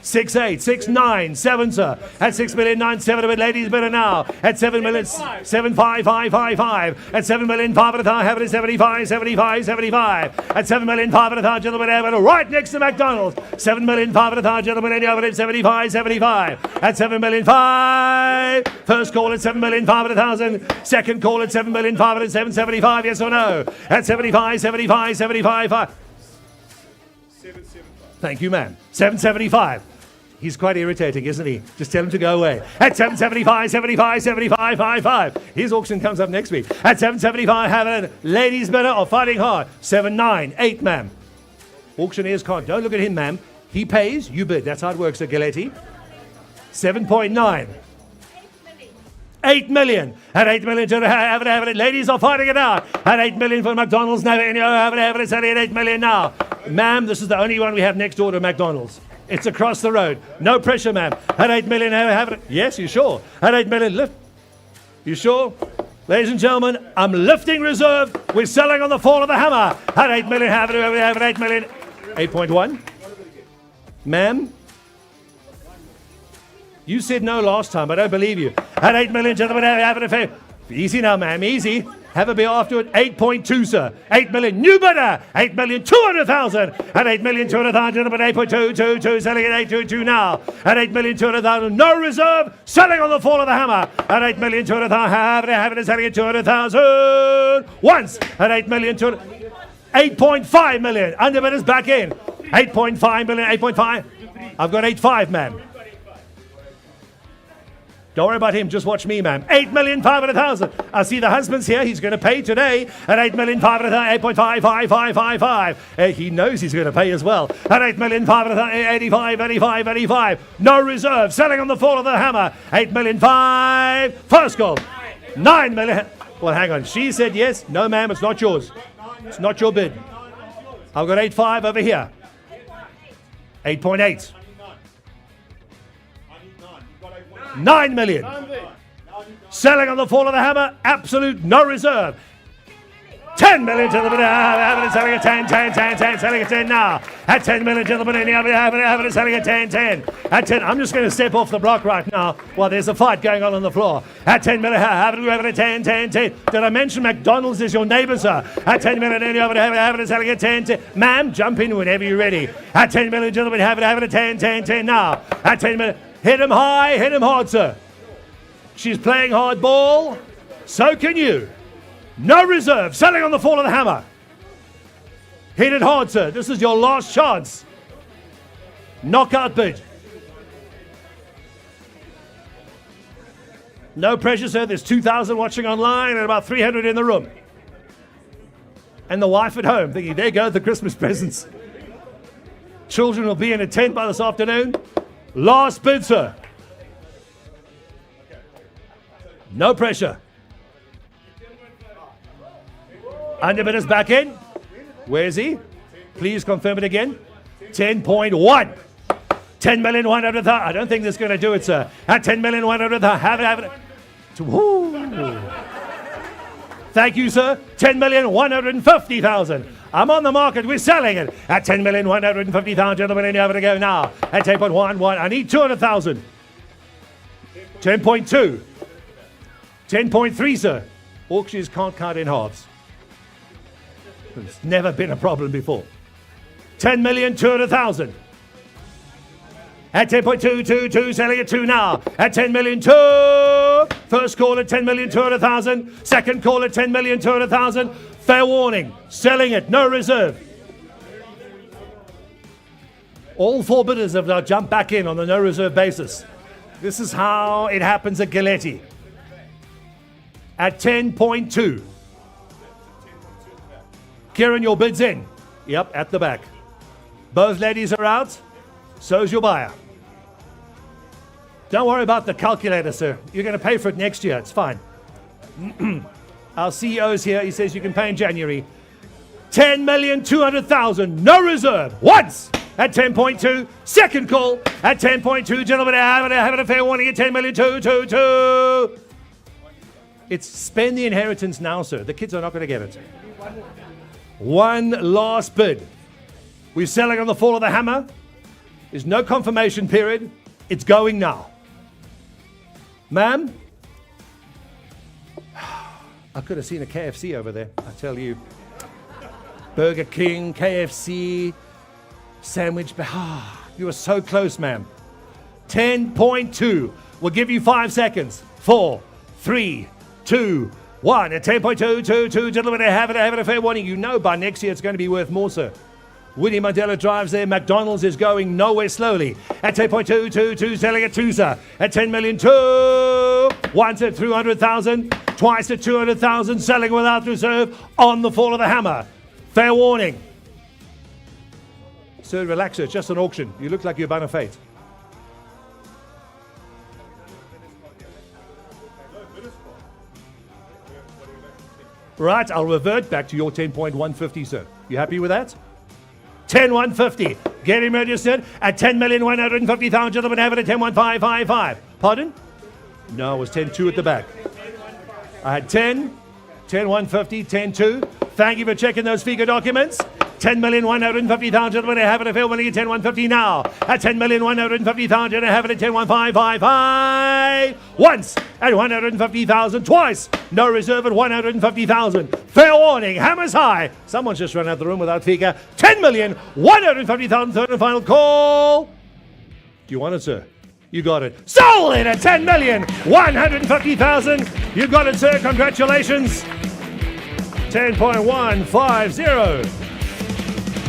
6.8, 6.9, 7, sir. At 6 million, 9, 7 of it. Ladies better now. At 7 million, 7.555. At 7 million, 5 at a time. Have it at 75, 75, 75. At 7 million, 5 at a time, gentlemen. Have it right next to McDonald's. 7 million, 5 at a time, gentlemen. Any over at 75, 75. At 7 million, 5. First call at 7 million, 5 at 1,000. Second call at 7 million, 5 at 775. Yes or no? At 75, 75, 75, 5. Thank you, ma'am. 775. He's quite irritating, isn't he? Just tell him to go away. At 775, 75, 75, 55. His auction comes up next week. At 775, have it. Ladies better are fighting hard. 798, ma'am. Auctioneers can't. Don't look at him, ma'am. He pays, you bid. That's how it works at Galetti. 7.9. 8 million. At 8 million, have it. Ladies are fighting it out. At 8 million for McDonald's now. Have it. Selling at 8 million now. Ma'am, this is the only one we have next door to McDonald's. It's across the road. No pressure, ma'am. At 8 million, have it. Yes, you sure? At 8 million, lift. You sure? Ladies and gentlemen, I'm lifting reserve. We're selling on the fall of the hammer. At 8 million, have it. 8 million. 8.1. Ma'am? You said no last time. I don't believe you. At 8 million, gentlemen, have it. Easy now, ma'am. Easy. Have a beer afterward. 8.2, sir. 8 million. New bidder. 8 million. 200,000. At 8 million. 200,000. Gentlemen, 8.2. Selling at 8.22 now. At 8 million. 200,000. No reserve. Selling on the fall of the hammer. At 8 million. 200,000. Have it. Selling at 200,000. Once. At 8 million. 8.5 million. Underbidders back in. 8.5 million. 8.5. I've got 8.5, ma'am. Don't worry about him, just watch me, ma'am. 8,500,000. I see the husband's here. He's going to pay today at 8,500,000, 8.5555. He knows he's going to pay as well. At 8,500,000, 85, 85, 85. No reserve. Selling on the fall of the hammer. 8,500,000. First call. 9 million. Well, hang on. She said yes. No, ma'am, it's not yours. It's not your bid. I've got 8.5 over here. 8.8. 9 million. Selling on the fall of the hammer. Absolute no reserve. 10 million, gentlemen. Selling at 10, 10, 10, 10. Selling at 10 now. At 10 million, gentlemen. Selling at 10, 10. At 10. I'm just going to step off the block right now while there's a fight going on the floor. At 10 million. Have it 10, 10, 10. Did I mention McDonald's is your neighbor, sir? At 10 million, have it selling at 10, 10. Ma'am, jump in whenever you're ready. At 10 million, gentlemen. Have it at 10, 10, 10 now. At 10 million. Hit him high, hit him hard, sir. She's playing hard ball. So can you. No reserve. Selling on the fall of the hammer. Hit it hard, sir. This is your last chance. Knockout bid. No pressure, sir. There's 2,000 watching online and about 300 in the room. And the wife at home thinking, there go the Christmas presents. Children will be in a tent by this afternoon. Last bid, sir. No pressure. Underbid is back in. Where is he? Please confirm it again. 10.1. 10,100,000. I don't think this is going to do it, sir. At 10,100,000. Have it. Woo. Thank you, sir. 10,150,000. I'm on the market. We're selling it at 10,150,000. Gentlemen, and you have it to go now. At 10.11. I need 200,000. 10.2. 10.3, sir. Auctions can't cut in halves. It's never been a problem before. 10,200,000. At 10.222, selling at 2 now. At 10,200,000. First call at 10,200,000. Second call at 10,200,000. Fair warning. Selling it. No reserve. All four bidders have now jumped back in on the no reserve basis. This is how it happens at Galetti. At 10.2. Kieran, your bid's in. Yep, at the back. Both ladies are out. So's your buyer. Don't worry about the calculator, sir. You're going to pay for it next year. It's fine. Our CEO's here. He says you can pay in January. 10,200,000. No reserve. Once at 10.2. Second call at 10.2. Gentlemen, I have a fair warning at 10,222. It's spend the inheritance now, sir. The kids are not going to get it. One last bid. We're selling on the fall of the hammer. There's no confirmation period. It's going now. Ma'am? I could have seen a KFC over there, I tell you. Burger King, KFC, sandwich. You were so close, ma'am. 10.2. We'll give you 5 seconds. 4, 3, 2, 1. At 10.222, gentlemen, I have a fair warning. You know by next year it's going to be worth more, sir. Winnie Mandela drives there. McDonald's is going nowhere slowly. At 10.222, selling at 2, sir. At 10,200,000. Once at 300,000. Twice at 200,000. Selling without reserve on the fall of the hammer. Fair warning. Sir, relax, sir. It's just an auction. You look like you're bona fide. Right, I'll revert back to your 10.150, sir. You happy with that? 10,150. Get him registered at 10,150,000. Gentlemen, have it at 10,1555. Pardon? No, it was 10.2 at the back. I had 10, 10,150, 10.2. Thank you for checking those figure documents. 10,150,000. Gentlemen, I have it at 10,150 now. At 10,150,000. I have it at 10,1555. Once at 150,000. Twice. No reserve at 150,000. Fair warning. Hammers high. Someone's just run out of the room without figure. 10,150,000. Third and final call. Do you want it, sir? You got it. Sold it at 10,150,000. You got it, sir. Congratulations. 10.150.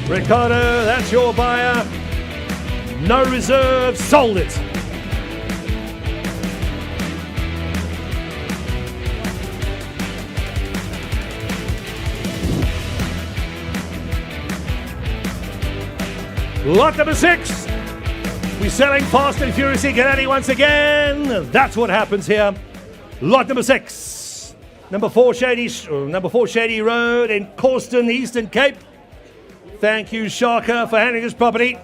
Ricardo, that's your buyer. No reserve. Sold it. Lot number 6. We're selling fast and furiously. Galetti once again. That's what happens here. Lot number 6. Number 4 Shady Road in Corston, Eastern Cape. Thank you, Shaka, for handling this property.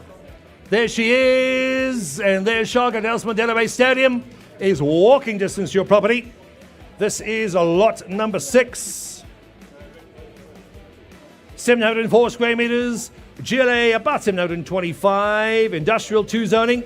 There she is. And there's Shaka. Nelson Mandela Bay Stadium is walking distance to your property. This is a lot number 6. 704 square meters. GLA about 725. Industrial 2 zoning.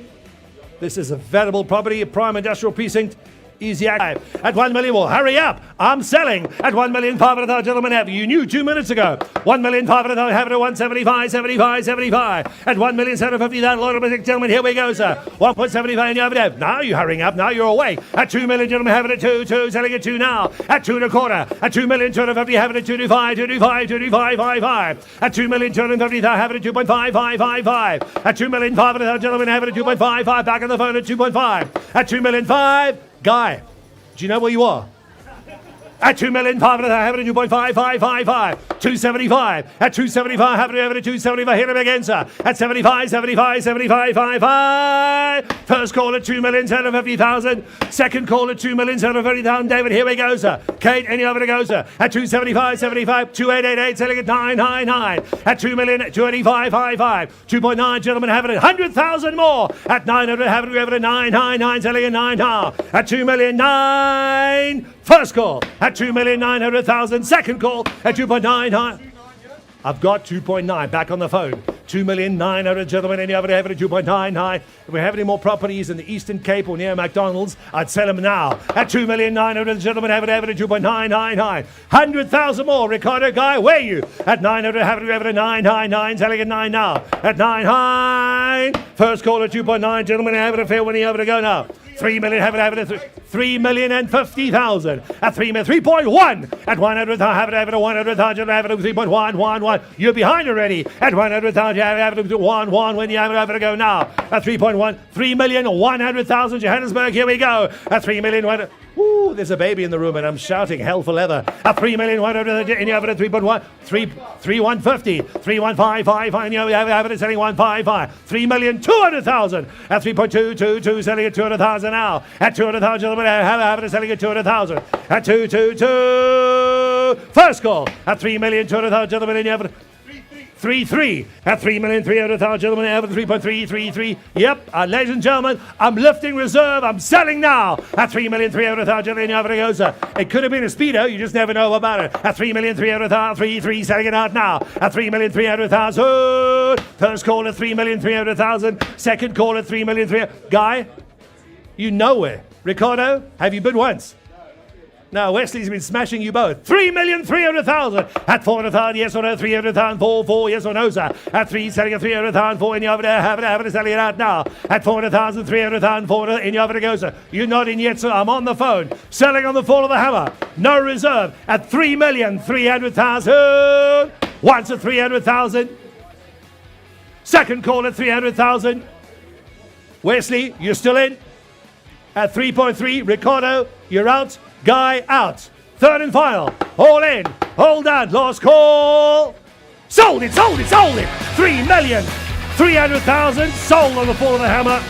This is a valuable property, a prime industrial precinct. Easy at 1 million more. Hurry up. I'm selling at 1,500,000. Gentlemen, have you knew 2 minutes ago. 1,500,000. Have it at 175, 75, 75. At 1,750,000. Lot of gentlemen, here we go, sir. 1.75 and you have it out. Now you're hurrying up. Now you're away. At 2 million, gentlemen, have it at 2, 2. Selling at 2 now. At 2.25. At 2,250,000. Have it at 225, 225, 225, 55. At 2,250,000. Have it at 2.5555. At 2,500,000. Gentlemen, have it at 2.55. Back on the phone at 2.5. At 2,500,000. Guy, Do you know where you are? At 2,500,000, have it at 2.5555. 275. At 275, have it at 275. Hit him again, sir. At 75, 75, 75, 55. First call at 2,750,000. Second call at 2,750,000. David, here we go, sir. Kate, any over to go, sir. At 275, 75, 2888, selling at 999. At 2,285,55. 2.9, gentlemen, have it at 100,000 more. At 900, have it at 999, selling at 9 At 2,000,009. First call at 2,900,000. Second call at 2.9. I've got 2.9 back on the phone. 2,900,000, gentlemen. Any other have it at 2.99. If we have any more properties in the Eastern Cape or near McDonald's, I'd sell them now. At 2,900,000, gentlemen, have it at 2.999. 100,000 more. Ricardo Guy, where are you? At 900, have it at 999. Selling at 9 now. At 9. First call at 2.9, gentlemen, have it at fair when you have to go now. 3 million, have it at 3,050,000. At 3.1. At 100, have it at 100,000. Have it at 3.111. You're behind already. At 100,000, have it at 1 when you have it to go now. At 3.1. 3,100,000. Johannesburg, here we go. At 3,000,000. Ooh, there's a baby in the room and I'm shouting hell for leather. At 3,100,000, and you have it at 3.1, 3,150, 3,155, and you have it at selling 155, 3,200,000 at 3.222, selling at 200,000 now. At 200,000, gentlemen, have it at selling at 200,000. At 222, first call at 3,200,000, gentlemen, and you have it. 3.3 at 3,300,000, gentlemen, have it 3.333. Yep, ladies and gentlemen, I'm lifting reserve. I'm selling now at 3,300,000, gentlemen. Have it goes. It could have been a speedo. You just never know about it. At 3,300,000, 3.3, selling it out now at 3,300,000. First call at 3,300,000. Second call at 3,300,000. Guy, you nowhere. Ricardo, have you bid once? No, Wesley's been smashing you both. 3,300,000 at 400,000, yes or no? 300,000, 4, yes or no, sir? At 3, selling at 300,000, 4 in your over there, have it, selling it out now. At 400,000, 300,000, 4 in your over to go, sir. You're not in yet, sir. I'm on the phone. Selling on the fall of the hammer. No reserve at 3,300,000. Once at 300,000. Second call at 300,000. Wesley, you're still in. At 3.3, Ricardo, you're out. Guy out. Third and final. All in. All done. Last call. Sold it. 3,300,000 sold on the fall of the hammer.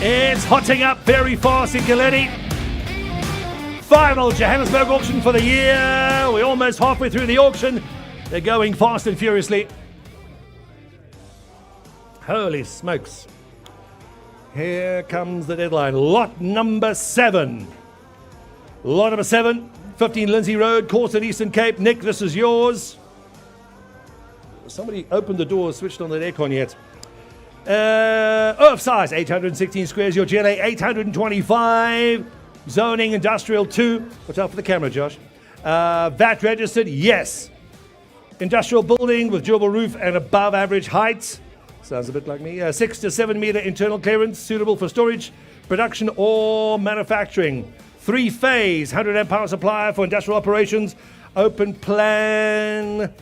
It's hotting up very fast in Galetti. Final Johannesburg auction for the year. We're almost halfway through the auction. They're going fast and furiously. Holy smokes. Here comes the deadline. Lot number 7. Lot number 7, 15 Lindsay Road, Corson, Eastern Cape. Nick, this is yours. Somebody opened the door, switched on the aircon yet. Earth size, 816 squares. Your GLA, 825. Zoning industrial 2. Watch out for the camera, Josh. VAT registered, yes. Industrial building with durable roof and above average height. Sounds a bit like me. 6 to 7 meter internal clearance, suitable for storage, production or manufacturing. 3-phase, 100 amp power supply for industrial operations. Open plan.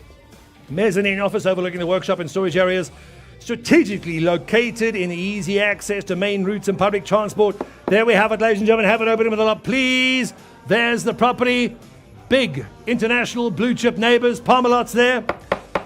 Mezzanine office overlooking the workshop and storage areas. Strategically located in easy access to main routes and public transport. There we have it, ladies and gentlemen. Have it open with a lot, please. There's the property. Big international blue chip neighbors. Parmalot's there.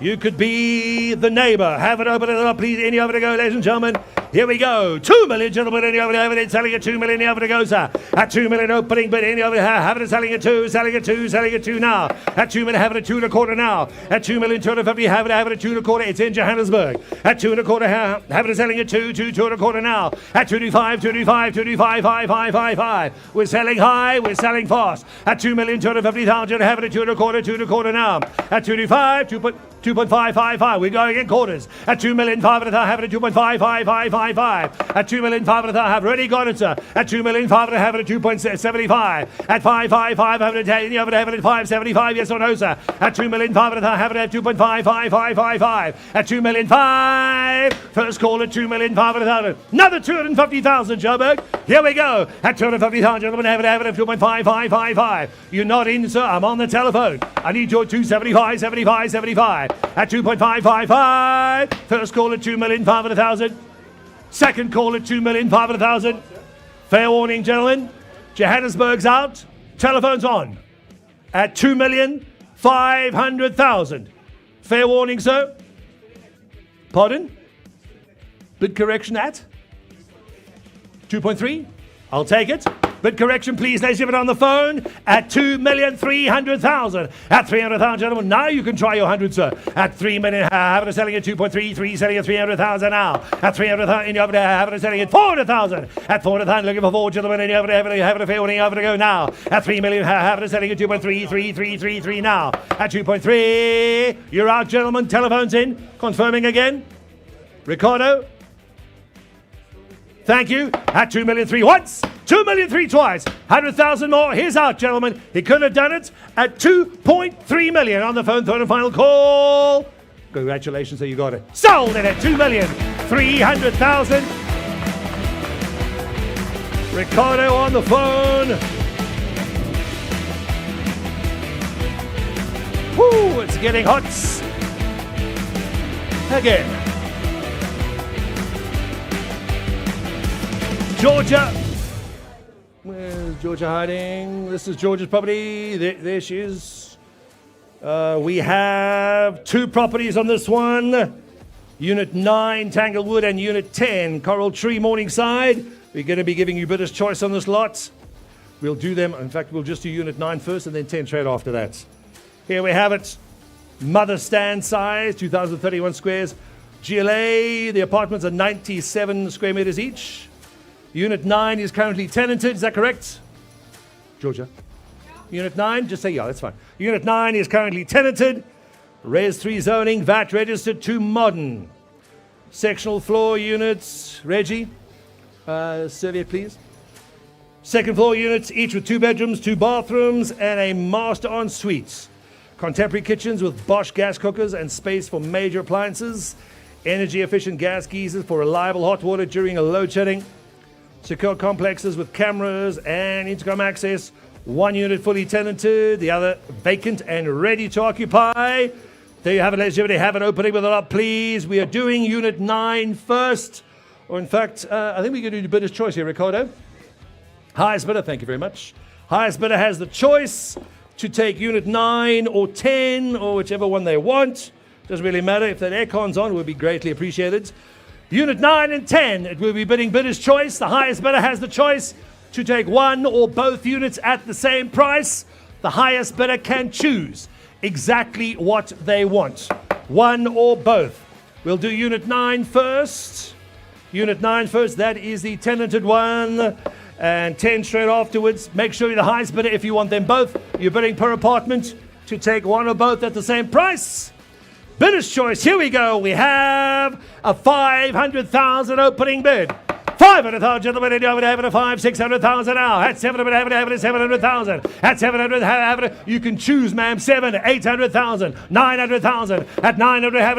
You could be the neighbor. Have it open with a lot, please. Any over to go, ladies and gentlemen. Here we go. 2 million, gentlemen. Any over to go. Selling at 2 million. Any over to go, sir. At 2 million opening, but any over have it selling at 2. Selling at 2. Selling at 2 now. At 2 million, have it at 2 1/4 now. At 2,250,000, have it at 2 1/4. It's in Johannesburg. At 2 1/4, have it selling at 2 1/4 now. At 225, 5. We're selling high. We're selling fast. At 2,250,000, have it at 2 1/4 now. At 225, 2.555. We're going in quarters. At 2,500,000, have it at 2.5555. 2.55. At 2,500,000, I've already got it, sir. At 2,500,000, have it at 2.75. At 555, have it at 575. Yes or no, sir? At 2,500,000, have it at 2.55555. At 2,500,000. First call at 2,500,000. Another 250,000, Joburg. Here we go. At 250,000, gentlemen, have it at 2.5555. You're not in, sir. I'm on the telephone. I need your 275, 75, 75. At 2.555. First call at 2,500,000. Second call at 2,500,000. Fair warning, gentlemen. Johannesburg's out. Telephone's on. At 2,500,000. Fair warning, sir. Pardon? Bid correction at 2.3. I'll take it. Bid correction, please, ladies and gentlemen, on the phone at 2,300,000. At 300,000, gentlemen, now you can try your 100, sir. At 3 million, have it selling at 2.3, 3 selling at 300,000 now. At 300,000, have it selling at 400,000. At 400,000, looking for 4, gentlemen, and you have it a fair warning, have it to go now. At 3 million, have it selling at 2.3, 3 now. At 2.3, you're out, gentlemen. Telephone's in. Confirming again. Ricardo. Thank you. At 2,000,003 once, 2,000,003 twice, 100,000 more. Here's out, gentlemen. He could have done it at 2.3 million on the phone. Third and final call. Congratulations, so you got it. Sold it at 2,300,000. Ricardo on the phone. Woo, it's getting hot. Again. Georgia. Where's Georgia hiding? This is Georgia's property. There she is. We have 2 properties on this one. Unit 9, Tanglewood, and Unit 10, Coral Tree, Morningside. We're going to be giving you bidder's choice on this lot. We'll do them. In fact, we'll just do Unit 9 first and then 10 straight after that. Here we have it. Mother stand size, 2,031 squares. GLA, the apartments are 97 square meters each. Unit 9 is currently tenanted, is that correct? Georgia? Unit 9, just say yeah, that's fine. Unit 9 is currently tenanted. Res 3 zoning, VAT registered to modern. Sectional floor units, Reggie, survey please. Second floor units, each with 2 bedrooms, 2 bathrooms, and a master ensuite. Contemporary kitchens with Bosch gas cookers and space for major appliances. Energy efficient gas geysers for reliable hot water during a load shedding. Secure complexes with cameras and intercom access. 1 unit fully tenanted, the other vacant and ready to occupy. There you have it, ladies and gentlemen. Have an opening with a lot, please. We are doing Unit 9 first. Or in fact, I think we're going to do bidder's choice here, Ricardo. Highest bidder, thank you very much. Highest bidder has the choice to take Unit 9 or 10 or whichever one they want. Doesn't really matter. If that aircon's on, it would be greatly appreciated. Unit 9 and 10, it will be bidding bidder's choice. The highest bidder has the choice to take 1 or both units at the same price. The highest bidder can choose exactly what they want. 1 or both. We'll do Unit 9 first. Unit 9 first, that is the tenanted one. And 10 straight afterwards. Make sure you're the highest bidder if you want them both. You're bidding per apartment to take 1 or both at the same price. Bidder's choice, here we go. We have a 500,000 opening bid. 500,000, gentlemen, and you have it at 600,000 now. At 700, have it at 700,000. At 700, have it. You can choose, ma'am. 800,000, 900,000. At 900, have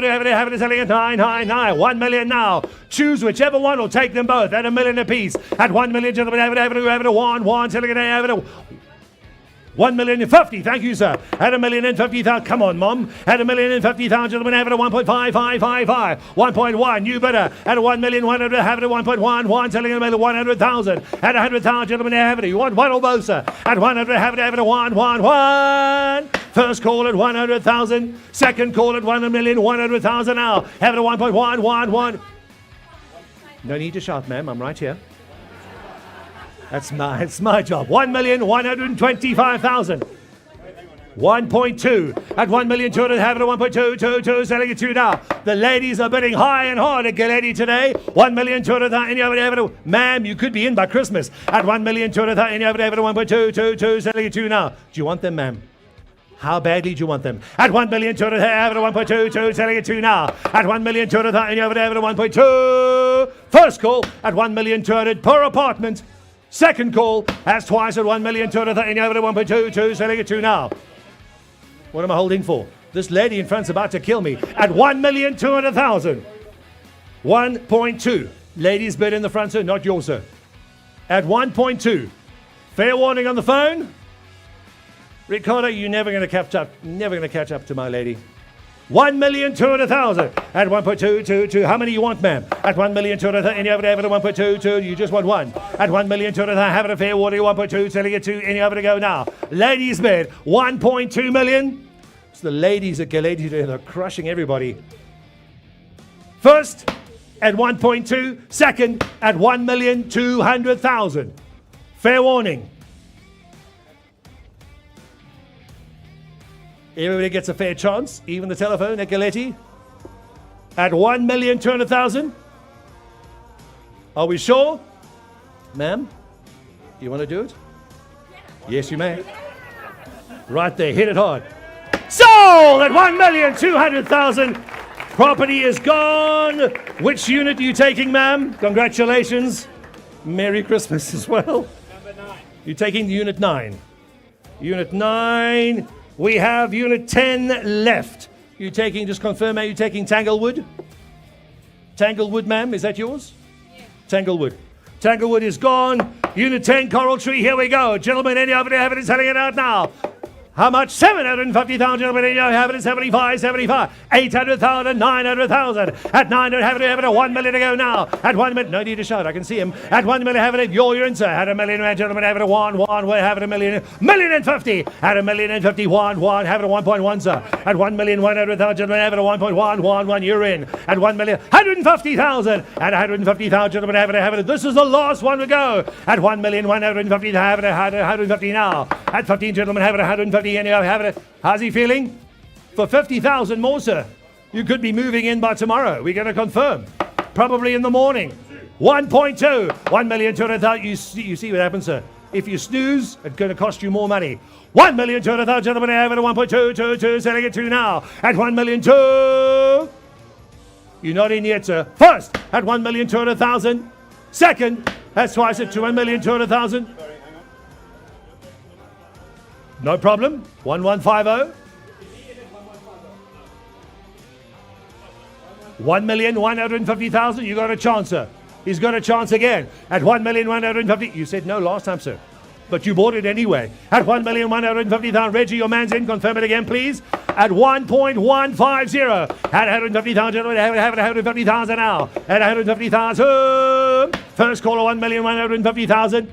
it selling at 999. 1 million now. Choose whichever one or take them both at $1 million apiece. At 1 million, gentlemen, have it at 1 selling it, have it. 1,050,000, thank you, sir. At 1,050,000, come on, Mom. At 1,050,000, gentlemen, have it at 1.5555. 1.1, new bidder. At 1,100,000, have it at 1.11, selling it at 100,000. At 100,000, gentlemen, have it. You want 1 or both, sir? At 100, have it at 111. First call at 100,000. Second call at 1,100,000 now. Have it at 1.111. No need to shout, ma'am. I'm right here. It's my job. 1,125,000. 1.2 at 1,200,000. Have it at 1.222. Selling it to now. The ladies are bidding high and hard at Galetti today. 1,200,000. Ma'am, you could be in by Christmas. At 1,200,000. Have it at 1.222. Selling it to now. Do you want them, ma'am? How badly do you want them? At 1,200,000. Have it at 1.22. Selling it to now. At 1,200,000. Have it at 1.2. First call at 1,200,000 per apartment. Second call has twice at 1,200,000 over to 1.22, selling it to now. What am I holding for? This lady in front's about to kill me at 1,200,000. 1.2. Ladies bid in the front, sir, not yours, sir. At 1.2. Fair warning on the phone. Ricardo, you're never going to catch up. Never going to catch up to my lady. 1,200,000 at 1.222. How many you want, ma'am? At 1,200,000, any over to 1.22. You just want one. At 1,200,000, have it a fair warning. 1.2, selling it to any over to go now. Ladies bid 1.2 million. It's the ladies at Galetti, they're crushing everybody. First at 1.2. Second at 1,200,000. Fair warning. Everybody gets a fair chance, even the telephone at Galetti. At 1,200,000. Are we sure? Ma'am, you want to do it? Yes, you may. Right there, hit it hard. Sold at 1,200,000. Property is gone. Which unit are you taking, ma'am? Congratulations. Merry Christmas as well. Number 9. You're taking Unit 9. Unit 9. We have Unit 10 left. You taking, just confirm, are you taking Tanglewood? Tanglewood, ma'am, is that yours? Yes. Tanglewood. Tanglewood is gone. Unit 10, Coral Tree, here we go. Gentlemen, any of you have it, selling it out now. How much? 750,000, gentlemen, any of you have it, 75, 800,000, 900,000. At 900, have it, 1 million to go now. At 1 million, no need to shout, I can see him. At 1 million, have it, you're in, sir. At a million, gentlemen, have it, 1, we have it, a million, 1,050,000. At 1,050,000, 1, have it, 1.1, sir. At 1,100,000, gentlemen, have it, 1.1, you're in. At 1,150,000. At 150,000, gentlemen, have it. This is the last one to go. At 1,150,000, have it, 150 now. At 15, gentlemen, have it, 150. How's he feeling? For 50,000 more, sir. You could be moving in by tomorrow. We're going to confirm. Probably in the morning. 1.2. 1,200,000. You see what happens, sir. If you snooze, it's going to cost you more money. 1,200,000, gentlemen, have it at 1.222, selling it to now. At 1,200,000. You're not in yet, sir. First, at 1,200,000. Second, that's twice at 1,200,000. No problem. 1150. 1,150,000. You got a chance, sir. He's got a chance again. At 1,150,000. You said no last time, sir. But you bought it anyway. At 1,150,000. Reggie, your man's in. Confirm it again, please. At 1.150. At 150,000, gentlemen. Have it 150,000 now. At 150,000. First caller, 1,150,000.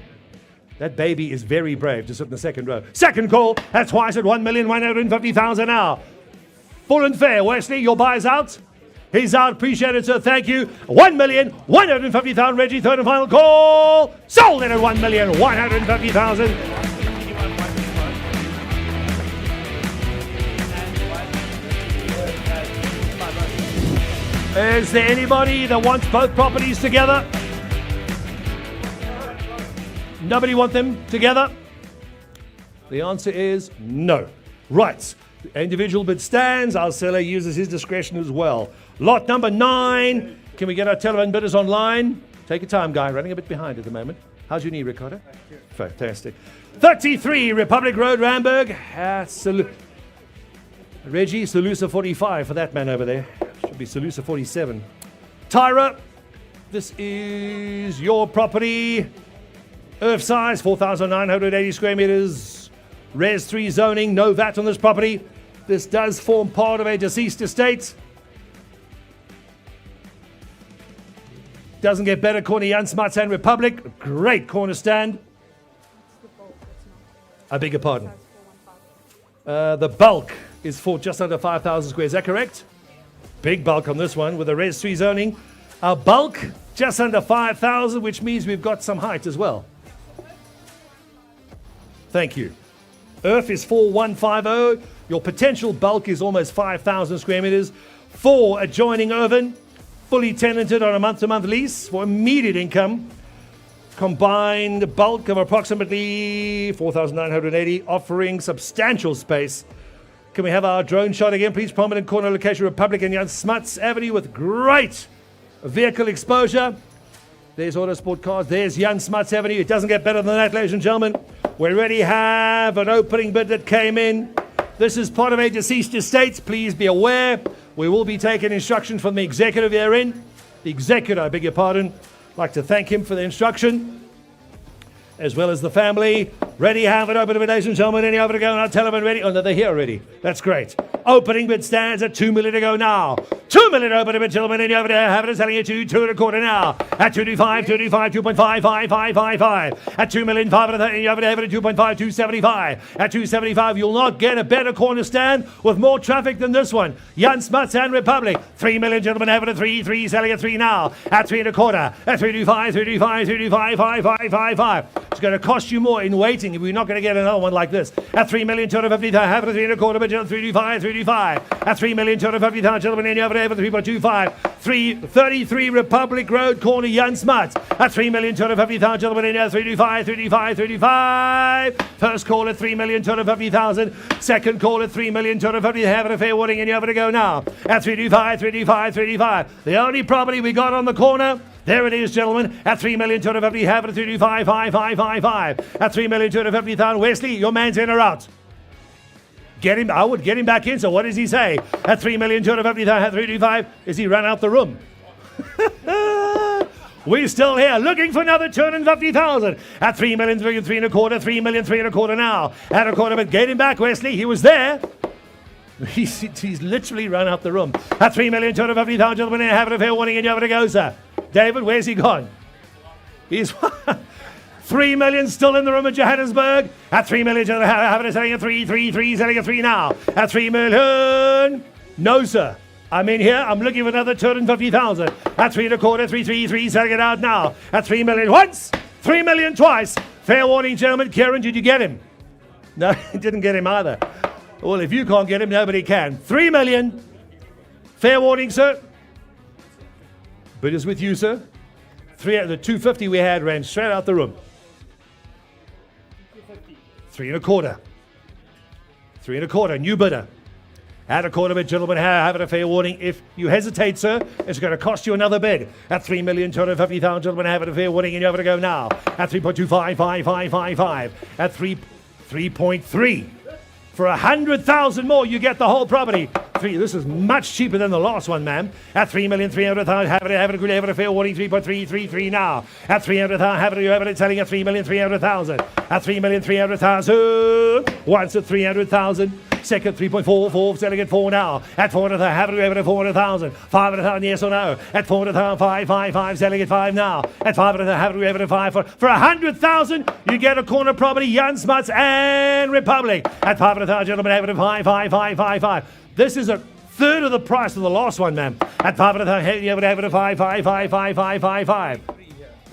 That baby is very brave to sit in the second row. Second call, that's twice at 1,150,000 now. Full and fair. Wesley, your buy's out. He's out. Appreciate it, sir. Thank you. 1,150,000. Reggie, third and final call. Sold it at 1,150,000. Is there anybody that wants both properties together? Nobody want them together? The answer is no. Right. The individual bid stands. Our seller uses his discretion as well. Lot number 9. Can we get our telephone bidders online? Take your time, guy. Running a bit behind at the moment. How's your knee, Ricardo? Fantastic. 33 Republic Road, Randburg. Reggie, Salusa 45 for that man over there. Should be Salusa 47. Tyra, this is your property. Earth size, 4,980 square meters. Res 3 zoning, no VAT on this property. This does form part of a deceased estate. Doesn't get better. Corner Jan Smartstand Republic. Great corner stand. I beg your pardon. The bulk is for just under 5,000 squares. Is that correct? Big bulk on this one with a Res 3 zoning. Our bulk, just under 5,000, which means we've got some height as well. Thank you. Earth is 4,150. Your potential bulk is almost 5,000 square meters. 4 adjoining Irvin, fully tenanted on a month-to-month lease for immediate income. Combined bulk of approximately 4,980, offering substantial space. Can we have our drone shot again, please? Prominent corner location, Republic and Jan Smuts Avenue with great vehicle exposure. There's Autosport Cars. There's Jan Smuts Avenue. It doesn't get better than that, ladies and gentlemen. We already have an opening bid that came in. This is part of a deceased estate. Please be aware. We will be taking instructions from the executive herein. The executor, I beg your pardon. I'd like to thank him for the instruction, as well as the family. Ready, have it, open, ladies and gentlemen. Any over to go? And I'll tell them ready. Oh, no, they're here already. That's great. Opening bid stands at 2 million to go now. 2 million open bid, gentlemen. Any over there? Have it, selling it to 2.25 now. At 225, 2.55. At 2 million, 530. Any over there? Have it at 2.5, 275. At 275, you'll not get a better corner stand with more traffic than this one. Jan Smuts and Republic. 3 million, gentlemen. Have it at 3, selling at 3 now. At 3.25. At 325, 5. It's going to cost you more in waiting if we're not going to get another one like this. At 3,250,000, have it at 3.25, but 325. At 3,250,000, gentlemen, any over there for 3.25. 333 Republic Road corner, Jan Smuts. At 3,250,000, gentlemen, any over 325. First call at 3,250,000. Second call at 3,250,000. Have it a fair warning, and you have to go now. At 325. The only property we got on the corner. There it is, gentlemen, at 3,250,000, have it at 325. At 3,250,000, Wesley, your man's in or out? Get him, I would get him back in, so what does he say? At 3,250,000, at 325, is he run out the room? We're still here, looking for another 250,000. At 3,325,000 now. At a quarter, but get him back, Wesley, he was there. He's literally run out the room. At 3,250,000, gentlemen, have it a fair warning, and you have to go, sir. David, where's he gone? He's 3 million still in the room at Johannesburg. At 3 million, have it selling at 3, selling at 3 now. At 3 million. No, sir. I'm in here. I'm looking for another 250,000. At 3.25, 3, selling it out now. At 3 million once, 3 million twice. Fair warning, gentlemen. Kieran, did you get him? No, didn't get him either. Well, if you can't get him, nobody can. 3 million. Fair warning, sir. Bid is with you, sir. The 250 we had ran straight out the room. 3.25. 3.25. New bidder. At a quarter bid, gentlemen, have it a fair warning. If you hesitate, sir, it's going to cost you another bid. At 3,250,000, gentlemen, have it a fair warning, and you have to go now. At 3.25. At 3.3. For 100,000 more, you get the whole property. This is much cheaper than the last one, ma'am. At 3,300,000, have it a fair warning. 3.333 now. At 300,000, have it selling at 3,300,000. At 3,300,000. Once at 300,000. Second, 3.44, selling at 4 now. At 400,000, have it at 400,000. 500,000, yes or no. At 400,000, 5, selling at 5 now. At 500,000, have it at 5. For 100,000, you get a corner property, Jan Smuts and Republic. At 500,000, gentlemen, have it at 5. This is a third of the price of the last one, ma'am. At 500,000, you have it at 5.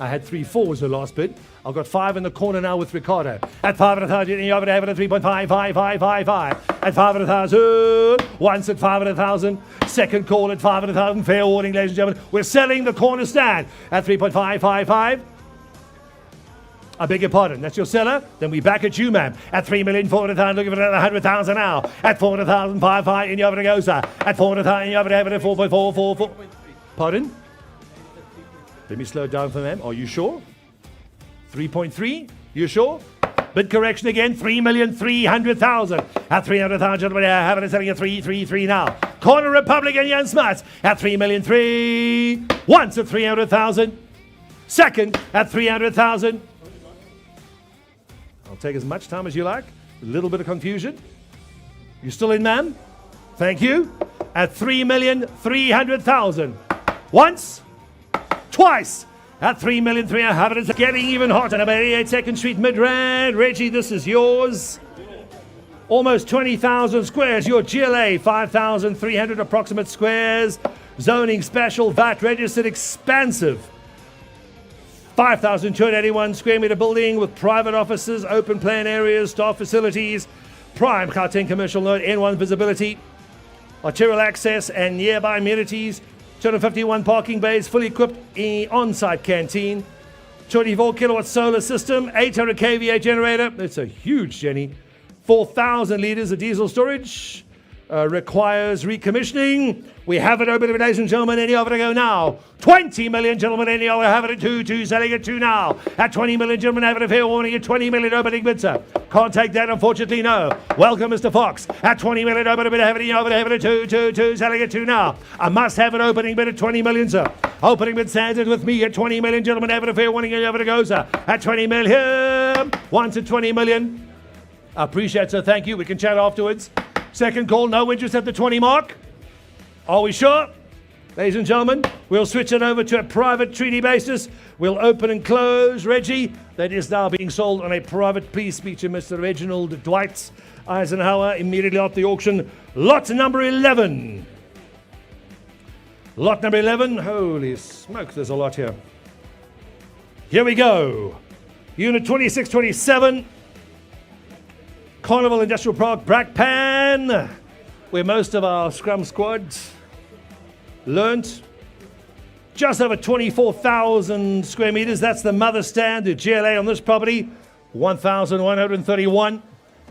I had 3.4 was the last bid. I've got 5 in the corner now with Ricardo. At 500,000, you have it at 3.5. At 500,000. Once at 500,000. Second call at 500,000. Fair warning, ladies and gentlemen. We're selling the corner stand at 3.5. I beg your pardon. That's your seller? Then we back at you, ma'am. At 3,400,000, looking for another 100,000 now. At 400,000, 5, and you have to go, sir. At 400,000, you have it at 4.4. Pardon? Let me slow it down for them. Are you sure? 3.3? You sure? Bid correction again. 3,300,000. At 300,000, gentlemen, have it selling at 3 now. Corner Republic and Jan Smuts at 3,300,000. Once at 300,000. Second at 300,000. I'll take as much time as you like. A little bit of confusion. You still in, ma'am? Thank you. At 3,300,000. Once. Twice. At 3,300,000. It's getting even hotter. About 88 2nd Street, Midrand. Reggie, this is yours. Almost 20,000 squares. Your GLA, 5,300 approximate squares. Zoning special, VAT registered, expansive. 5,281 square meter building with private offices, open plan areas, staff facilities, prime Gauteng commercial node, N1 visibility, arterial access and nearby amenities, 251 parking bays, fully equipped on-site canteen, 24 kilowatt solar system, 800 kVA generator. It's a huge, Jenny. 4,000 liters of diesel storage, requires recommissioning. We have it open, ladies and gentlemen, any over to go now. 20 million, gentlemen, any over, have it at 2, selling at 2 now. At 20 million, gentlemen, have it at fair warning at 20 million opening bid, sir. Can't take that, unfortunately, no. Welcome, Mr. Fox. At 20 million, opening bid, have it at 2, selling at 2 now. I must have an opening bid at 20 million, sir. Opening bid stands with me at 20 million, gentlemen, have it at fair warning, over to go, sir. At 20 million, once at 20 million. I appreciate it, sir, thank you. We can chat afterwards. Second call, no interest at the 20 mark. Are we sure? Ladies and gentlemen, we'll switch it over to a private treaty basis. We'll open and close. Reggie, that is now being sold on a private. Please speak to Mr. Reginald Dwight Eisenhower immediately after the auction. Lot number 11. Lot number 11. Holy smoke, there's a lot here. Here we go. Unit 2627. Carnival Industrial Park, Brakpan, where most of our scrum squads learnt. Just over 24,000 square meters. That's the mother stand, the GLA on this property, 1,131.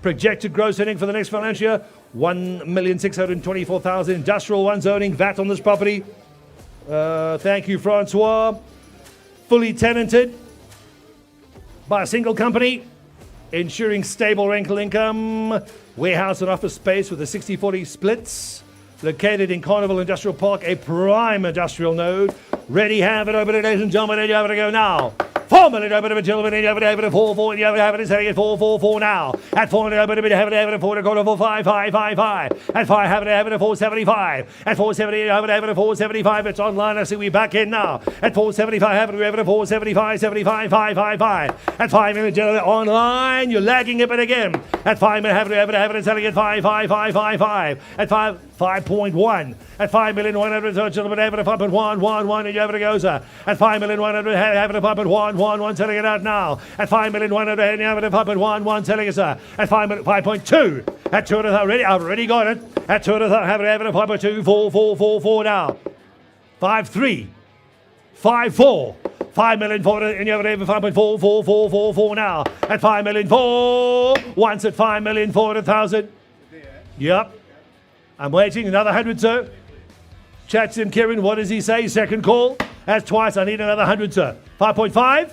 Projected gross earning for the next financial year, 1,624,000. Industrial one zoning, VAT on this property. Thank you, Francois. Fully tenanted by a single company, ensuring stable rental income. Warehouse and office space with a 60-40 splits. Located in Carnival Industrial Park, a prime industrial node. Ready, have it, open it, ladies and gentlemen, and you have to go now. 4 million, open it, gentlemen, and you have it, 4, and you have it, selling it 4 now. At 4 million, open it, have it, 4, quarter for 5. At 5, have it, 475. At 470, have it, 475. It's online, I see we back in now. At 475, have it, 475, 75, 5. At 5 million, gentlemen, online, you're lagging a bit again. At 5 million, have it, selling it 5. At 5.1. At 5,100,000, gentlemen, have it, 5.1, and you have it, goes. At 5,100,000, have it, 5.1, selling it out now. At 5,100,000, and you have it, 5.1, selling it, sir. At 5.2. At 200,000, I've already got it. At 200,000, have it, 5.2, 4 now. 5.3. 5.4. 5 million for it, and you have it, 5.4 now. At 5 million, 4. Once at 5,400,000. Yep. I'm waiting. Another 100, sir. Chats him, Kieran. What does he say? Second call. That's twice. I need another 100, sir. 5.5.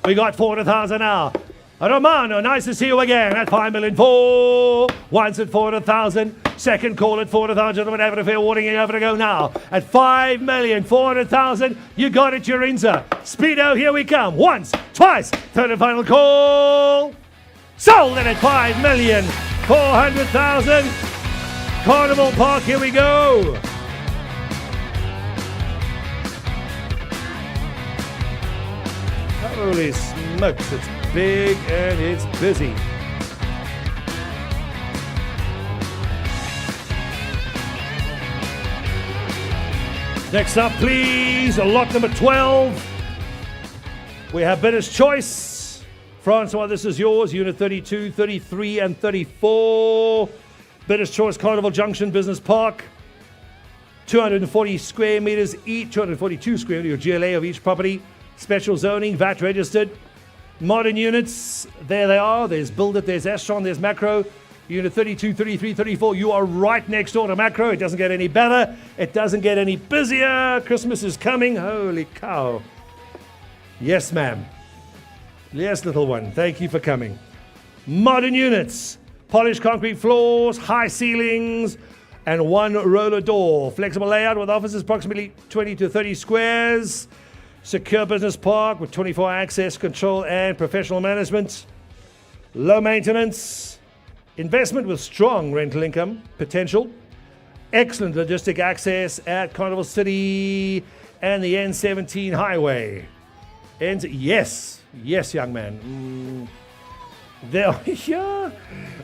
We got 400,000 now. Romano, nice to see you again. At 5 million, 4. Once at 400,000. Second call at 400,000. Gentlemen, have a fair warning. You have to go now. At 5,400,000. You got it. You're in, sir. Speedo, here we come. Once, twice. Third and final call. Sold it at 5,400,000. Carnival Park, here we go. Holy smokes, it's big and it's busy. Next up, please, lot number 12. We have Bidder's Choice. Francois, this is yours. Unit 32, 33, and 34. Bidder's Choice, Carnival Junction Business Park. 240 square meters each, 242 square meters, your GLA of each property. Special zoning, VAT registered. Modern units, there they are. There's Build It, there's Astron, there's Macro. Unit 32, 33, 34, you are right next door to Macro. It doesn't get any better. It doesn't get any busier. Christmas is coming. Holy cow. Yes, ma'am. Yes, little one. Thank you for coming. Modern units. Polished concrete floors, high ceilings, and one roller door. Flexible layout with offices approximately 20 to 30 squares. Secure business park with 24 access control and professional management. Low maintenance. Investment with strong rental income potential. Excellent logistic access at Carnival City and the N17 highway. And yes, young man. There, yeah,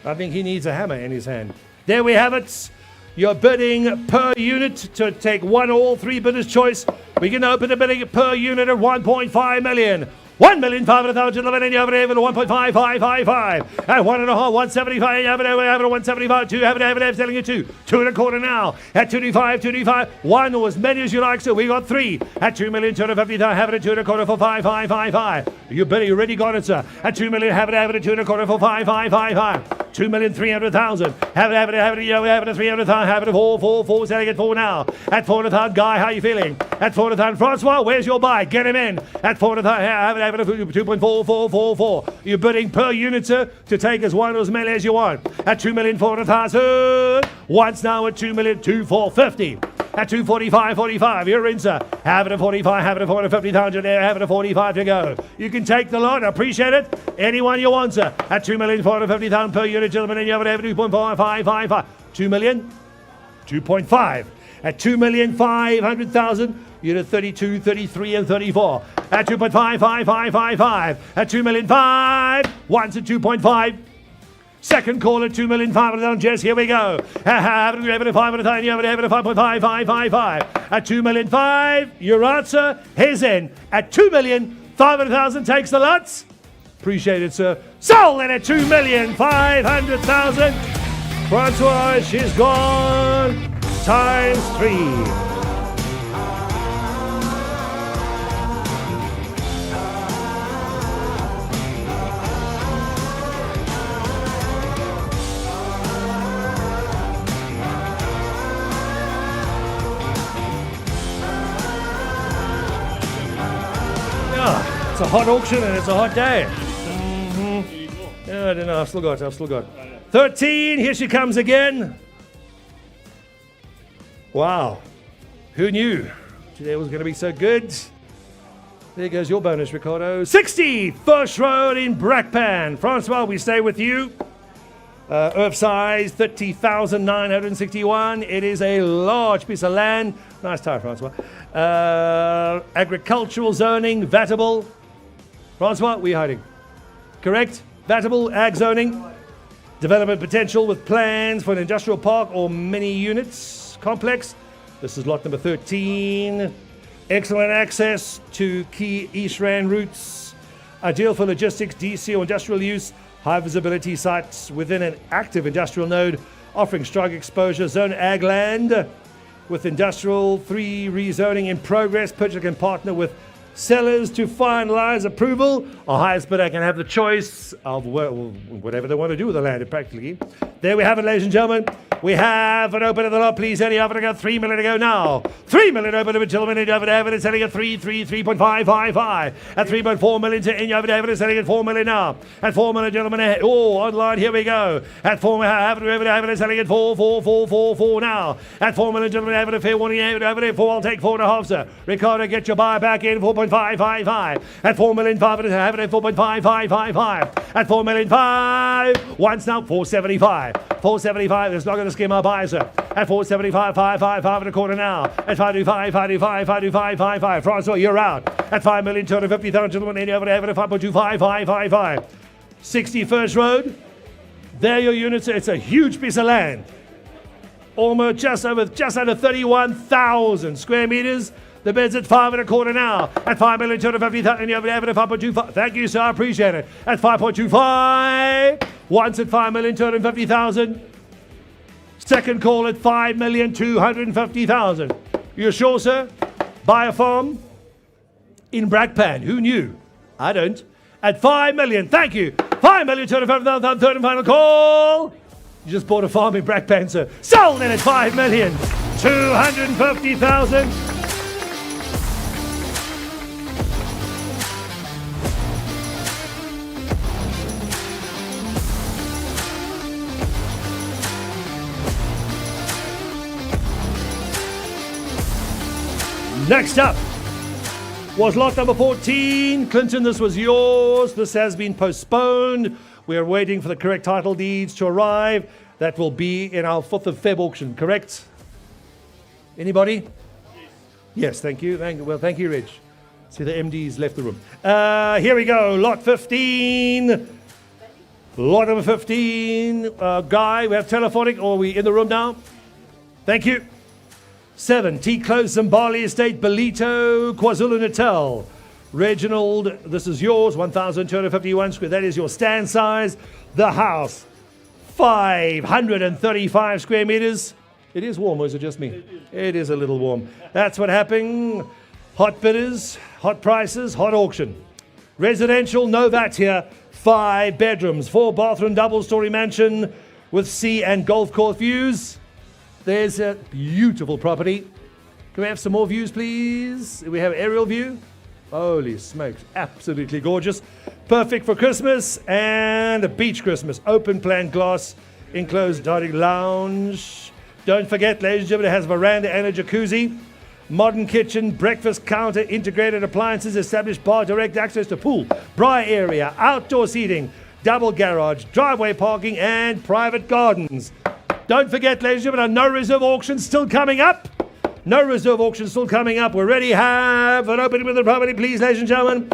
I think he needs a hammer in his hand. There we have it. You're bidding per unit to take one or all three bidders' choice. We can open the bidding per unit at 1.5 million. 1,500,000, and you have it over to 1.5555. At 1.5, 175, you have it over to 175, 2, have it, selling it 2. 2.25 now. At 225, 1 or as many as you like, so we got 3. At 2,250,000, have it at 2.25 for 5,555. You already got it, sir. At 2 million, have it at 2.25 for 5,555. 2,300,000. Have it, you know, have it at 300,000. Have it at 4, selling at 4 now. At 400,000, Guy, how are you feeling? At 400,000, Francois, where's your buy? Get him in. At 400,000, have it at 2.4444. You're bidding per unit, sir, to take as one or as many as you want. At 2,400,000. Once now at 2,240,050. At 245.45, you're in, sir. Have it at 45, have it at 450,000 there, have it at 45 to go. You can take the lot, appreciate it. Anyone you want, sir. At 2,450,000 per unit, gentlemen, and you have it at 2.555. 2 million? 2.5. At 2,500,000, you're at 32, 33, and 34. At 2.55555. At 2,000,005. Once at 2.5. Second call at 2,500,000. Jess, here we go. Have it at 500,000. You have it at 5.5555. At 2,000,005, your answer is in. At 2,500,000 takes the lots. Appreciate it, sir. Sold it at 2,500,000. Francois, she's gone. Times 3. It's a hot auction and it's a hot day. Yeah, I don't know. I've still got. 13. Here she comes again. Wow. Who knew today was going to be so good? There goes your bonus, Ricardo. 60. First road in Brackpan. Francois, we stay with you. Earth size 30,961. It is a large piece of land. Nice tie, Francois. Agricultural zoning, vatable. Francois, we're hiding. Correct? Vatable, ag zoning. Development potential with plans for an industrial park or mini units complex. This is lot number 13. Excellent access to key East Rand routes. Ideal for logistics, DC or industrial use. High visibility sites within an active industrial node, offering strong exposure. Zone ag land with industrial 3 rezoning in progress. Purchaser can partner with sellers to finalize approval. Our highest bidder can have the choice of whatever they want to do with the land, practically. There we have it, ladies and gentlemen. We have an open at the lot, please. Eddie, I've got 3 minutes to go now. 3 million open to gentlemen. And you have it, it's selling at 3.555. At 3.4 million to in, you have it, selling at 4 million now. At 4 million, gentlemen. Oh, online, here we go. At 4 million, have it, selling at 4 now. At 4 million, gentlemen, have it, fair warning, have it, 4, I'll take 4.5, sir. Ricardo, get your buy back in, 4.555. At 4 million, 5, have it at 4.5555. At 4 million, 5. Once now, 475. 475, there's not going to skim our buy, sir. At 475, 5 and a quarter now. At 525. Francois, you're out. At 5,250,000, gentlemen, any over to have it at 5.25. 61st Road. There your units. It's a huge piece of land. Almost just under 31,000 square meters. The bid's at 5 and a quarter now. At 5,250,000, you have it at 5.25. Thank you, sir. I appreciate it. At 5.25. Once at 5,250,000. Second call at 5,250,000. You sure, sir? Buy a farm in Brackpan. Who knew? I don't. At 5 million. Thank you. 5,250,000. Third and final call. You just bought a farm in Brackpan, sir. Sold it at 5,250,000. Next up was lot number 14. Clinton, this was yours. This has been postponed. We're waiting for the correct title deeds to arrive. That will be in our 4th of Feb auction, correct? Anybody? Yes, thank you. Thank you, Reg. See, the MD's left the room. Here we go. Lot 15. Lot number 15. Guy, we have telephonic, or are we in the room now? Thank you. 7, T. Close Zimbali Estate, Belito, KwaZulu-Natal. Reginald, this is yours, 1,251 square. That is your stand size. The house, 535 square meters. It is warm, or is it just me? It is a little warm. That's what happened. Hot bidders, hot prices, hot auction. Residential, no VAT here. 5 bedrooms, 4 bathroom, double-story mansion with sea and golf course views. There's a beautiful property. Can we have some more views, please? We have aerial view. Holy smokes, absolutely gorgeous. Perfect for Christmas and a beach Christmas. Open plan glass, enclosed dining lounge. Don't forget, ladies and gentlemen, it has veranda and a jacuzzi. Modern kitchen, breakfast counter, integrated appliances, established bar, direct access to pool, braai area, outdoor seating, double garage, driveway parking, and private gardens. Don't forget, ladies and gentlemen, no reserve auction still coming up. No reserve auction still coming up. We already have an opening with the property, please, ladies and gentlemen.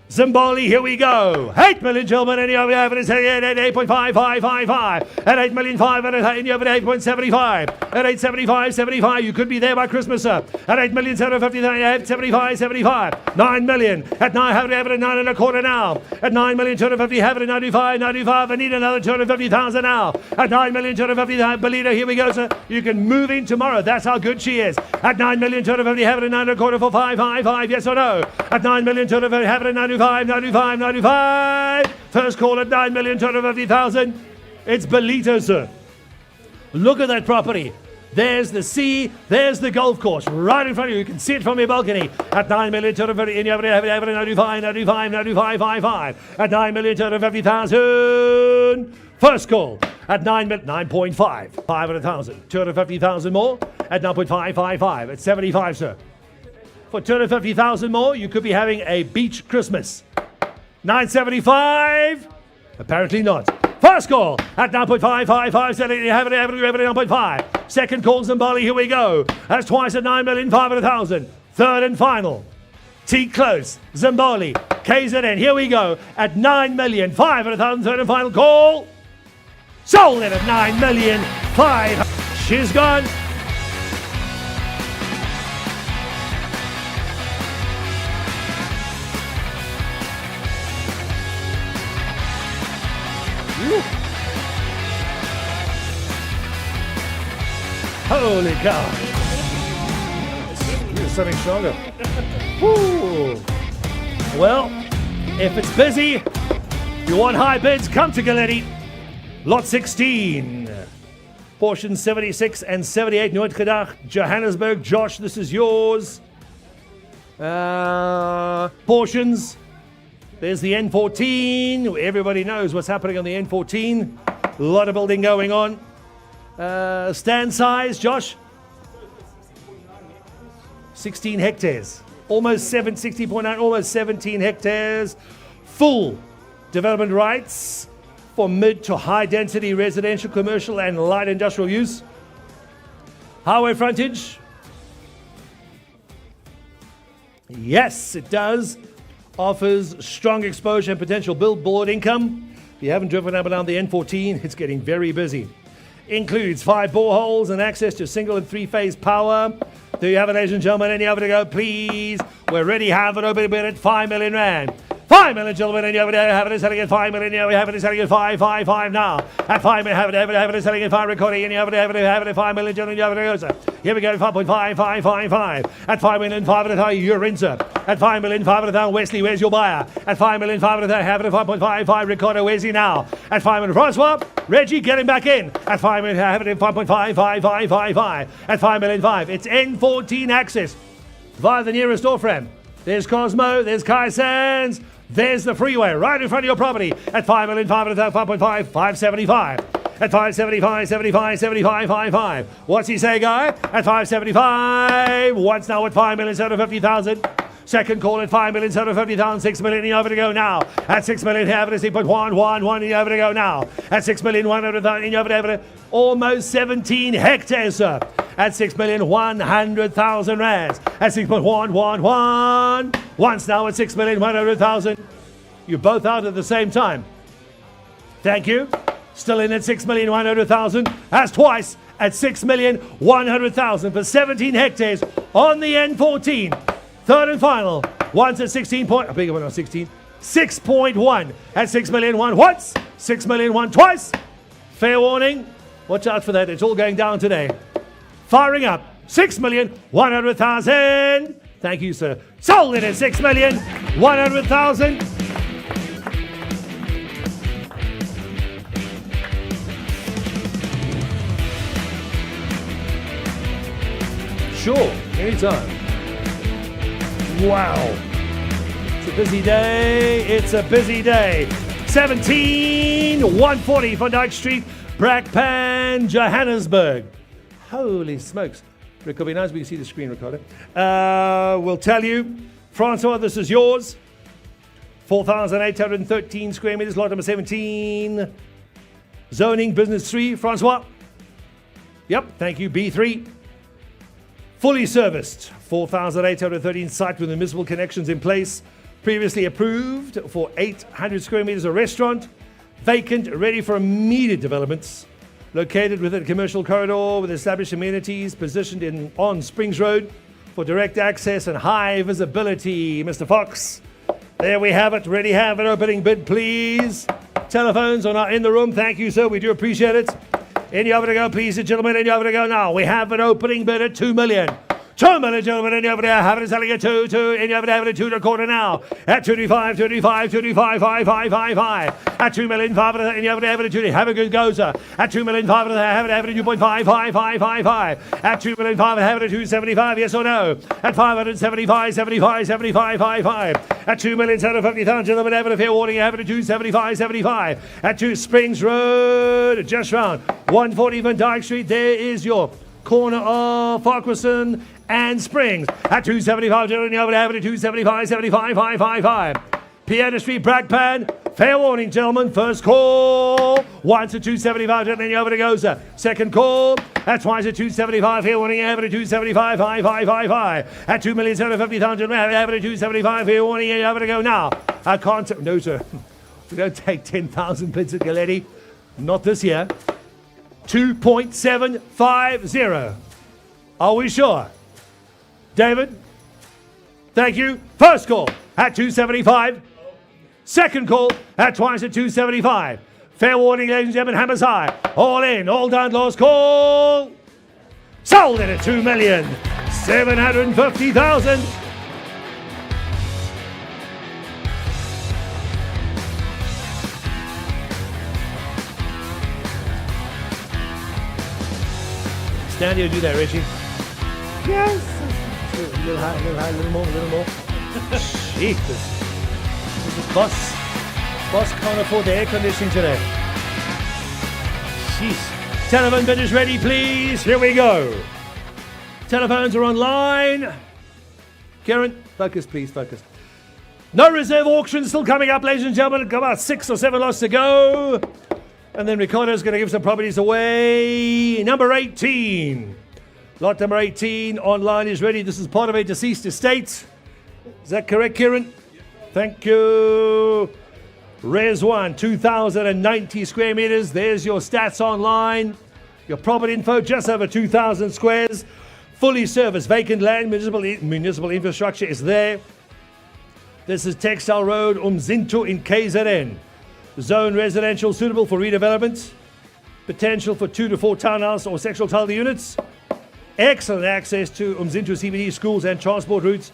Zimbali, here we go. 8 million, gentlemen, and you have it at 8.5555. At 8 million, 5, and you have it at 8.75. At 8.75, you could be there by Christmas, sir. At 8 million, 750, 75. 9 million. At 9, have it at 9 and a quarter now. At 9 million, 250, have it at 95. I need another 250,000 now. At 9 million, 250, Belita, here we go, sir. You can move in tomorrow. That's how good she is. At 9 million, 250, have it at 9 and a quarter for 555, yes or no? At 9 million, 250, have it at 95. 95. First call at 9,250,000. It's Belito, sir. Look at that property. There's the sea, there's the golf course right in front of you. You can see it from your balcony. At 9,250,000, and you have it at 95. At 9,250,000. First call at 9.5. 500,000. 250,000 more at 9.555. At 75, sir. For 250,000 more, you could be having a beach Christmas. 975? Apparently not. First call at 9.555. You have it at 9.5. Second call, Zimbali, here we go. That's twice at 9,500,000. Third and final. T close. Zimbali, KZN, here we go. At 9,500,000. Third and final call. Sold it at 9,500,000. She's gone. Holy cow. Here's something stronger. Woo. Well, if it's busy, you want high bids, come to Galetti. Lot 16. Portions 76 and 78. Nooit gedacht. Johannesburg. Josh, this is yours. Portions. There's the N14. Everybody knows what's happening on the N14. A lot of building going on. Stand size, Josh? 16 hectares. Almost 60.9, almost 17 hectares. Full development rights for mid to high density residential, commercial, and light industrial use. Highway frontage. Yes, it does. Offers strong exposure and potential billboard income. If you haven't driven up and down the N14, it's getting very busy. Includes 5 boreholes and access to single and 3-phase power. There you have it, ladies and gentlemen. Any other to go, please? We already have it open at 5 million rand. 5 million, gentlemen, and you have it selling at 5 million. You have it selling at 555 now. At 5 million, have it selling at 5 recording, and you have it at 5 million, gentlemen. You have it go, sir. Here we go, 5.5555. At 5 million, 500,000, you're in, sir. At 5 million, 500,000, Wesley, where's your buyer? At 5 million, 500,000, have it at 5.55, Ricardo, where's he now? At 5 million, Francois, Reggie, get him back in. At 5 million, have it at 5.5555. At 5 million, 5. It's N14 access via the nearest door frame. There's Cosmo, there's Kai Sands, there's the freeway right in front of your property. At 5 million, 500,000, 5.5, 575. At 575, 75, 75, 55. What's he say, guy? At 575. Once now at 5,750,000. Second call at 5,750,000. 6 million, you have to go now. At 6 million, you have to see 0.111, you have to go now. At 6,100,000, you have to almost 17 hectares, sir. At 6,100,000 rands. At 6.111. Once now at 6,100,000. You're both out at the same time. Thank you. Still in at 6,100,000. That's twice at 6,100,000 for 17 hectares on the N14. Third and final. Once at 16 point. I beg your pardon, 16. 6.1 at 6,000,001 once. 6,000,001 twice. Fair warning. Watch out for that. It's all going down today. Firing up. 6,100,000. Thank you, sir. Sold it at 6 million. 100,000. Sure, anytime. Wow. It's a busy day. It's a busy day. 140 Van Dyke Street, Brakpan, Johannesburg. Holy smokes. Rick, it'll be nice if we can see the screen recorder. We'll tell you. Francois, this is yours. 4,813 square meters, lot number 17. Zoning, business 3. Francois? Yep, thank you. B3. Fully serviced, 4,813 site with municipal connections in place. Previously approved for 800 square meters, a restaurant. Vacant, ready for immediate developments. Located within a commercial corridor with established amenities, positioned on Springs Road for direct access and high visibility. Mr. Fox, there we have it. Ready, have an opening bid, please. Telephones are not in the room. Thank you, sir. We do appreciate it. Any over to go, please, gentlemen. Any over to go now. We have an opening bid at 2 million. 2 million, gentlemen. Any over there? Have it selling at 2. Any over there? Have it at 2 and a quarter now. At 25, 5. At 2 million, 5. Any over there? Have it at 2. Have a good go, sir. At 2 million, 5. Have it at 2.5. At 2 million, 5. Have it at 275. Yes or no? At 575. At 2 million, 750,000, gentlemen. Have it a fair warning. Have it at 275. At 2 Springs Road, just round 140 Van Dyke Street. There is your corner of Farquharson and Springs. At 275, gentlemen, you have it at 275. Piano Street, Brakpan. Fair warning, gentlemen. First call. Once at 275, gentlemen, you over to go, sir. Second call. That's twice at 275. Fair warning, you have it at 275. At 2,750,000, gentlemen, have it at 275. Fair warning, you have it to go now. I can't. No, sir. We don't take 10,000 bids at Galetti. Not this year. 2.750. Are we sure? David? Thank you. First call at 275. Second call at twice at 275. Fair warning, ladies and gentlemen, hammers high. All in, all done, last call. Sold it at 2,750,000. Stand here, do that, Richie. Yes. A little high, a little more. Jesus. Boss can't afford the air conditioning today. Jeez. Telephone bid is ready, please. Here we go. Telephones are online. Karen, focus, please, focus. No reserve auction still coming up, ladies and gentlemen. About 6 or 7 lots to go. And then Ricardo's going to give some properties away. Number 18. Lot number 18 online is ready. This is part of a deceased estate. Is that correct, Kieran? Thank you. Res 1, 2,090 square meters. There's your stats online. Your property info, just over 2,000 squares. Fully serviced, vacant land, municipal infrastructure is there. This is Textile Road, Umzinto in KZN. Zone residential suitable for redevelopment. Potential for 2 to 4 townhouse or sectional title units. Excellent access to Umzinto CBD schools and transport routes.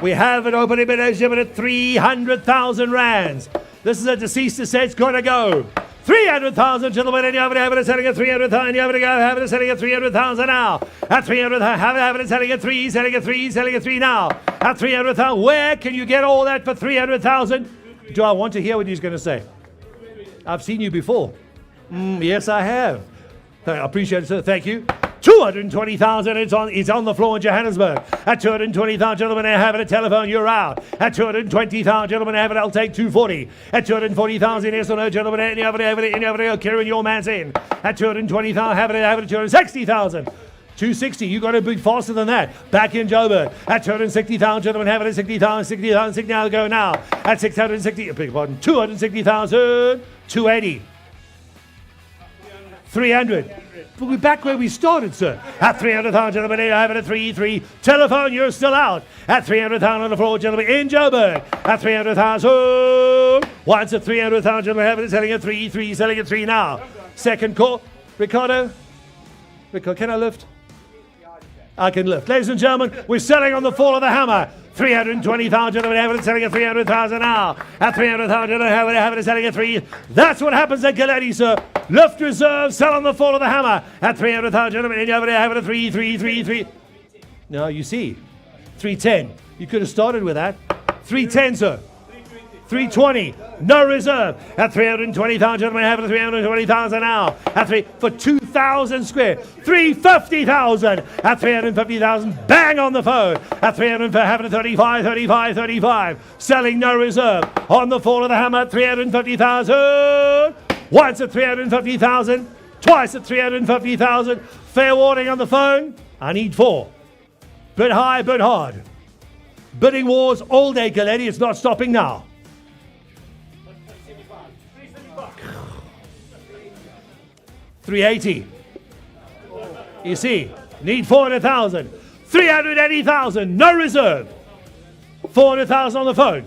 We have an opening bid at 300,000 rands. This is a deceased estate. It's got to go. 300,000, gentlemen, and you have it selling at 300,000. You have it selling at 300,000 now. At 300,000, have it selling at 3, selling at 3 now. At 300,000, where can you get all that for 300,000? Do I want to hear what he's going to say? I've seen you before. Yes, I have. I appreciate it, sir. Thank you. 220,000. It's on the floor in Johannesburg. At 220,000, gentlemen, I have it. A telephone. You're out. At 220,000, gentlemen, I have it. I'll take 240. At 240,000, yes or no, gentlemen, and you have it. Kieran, your man's in. At 220,000, have it. At 260,000. 260, you got to be faster than that. Back in Joburg. At 260,000, gentlemen, have it at 60,000, 60,000, now go now. At 660, beg your pardon, 260,000, 280. 300. But we're back where we started, sir. At 300,000, gentlemen, I have it at 3. Telephone, you're still out. At 300,000 on the floor, gentlemen, in Joburg. At 300,000. Once at 300,000, gentlemen, have it selling at 3, selling at 3 now. Second call. Ricardo, can I lift? I can lift. Ladies and gentlemen, we're selling on the fall of the hammer. 320,000, gentlemen, have it selling at 300,000 now. At 300,000, gentlemen, have it selling at 3. That's what happens at Galetti, sir. Lift reserve, sell on the fall of the hammer. At 300,000, gentlemen, have it at 3. No, you see, 310. You could have started with that. 310, sir. 320, no reserve. At 320,000, gentlemen, have it at 320,000 now. At 3 for 2,000 square. 350,000. At 350,000, bang on the phone. At 300, have it at 35. Selling no reserve. On the fall of the hammer at 350,000. Once at 350,000. Twice at 350,000. Fair warning on the phone. I need 4. Bid high, bid hard. Bidding wars all day, Galetti. It's not stopping now. 380. You see, need 400,000. 380,000, no reserve. 400,000 on the phone.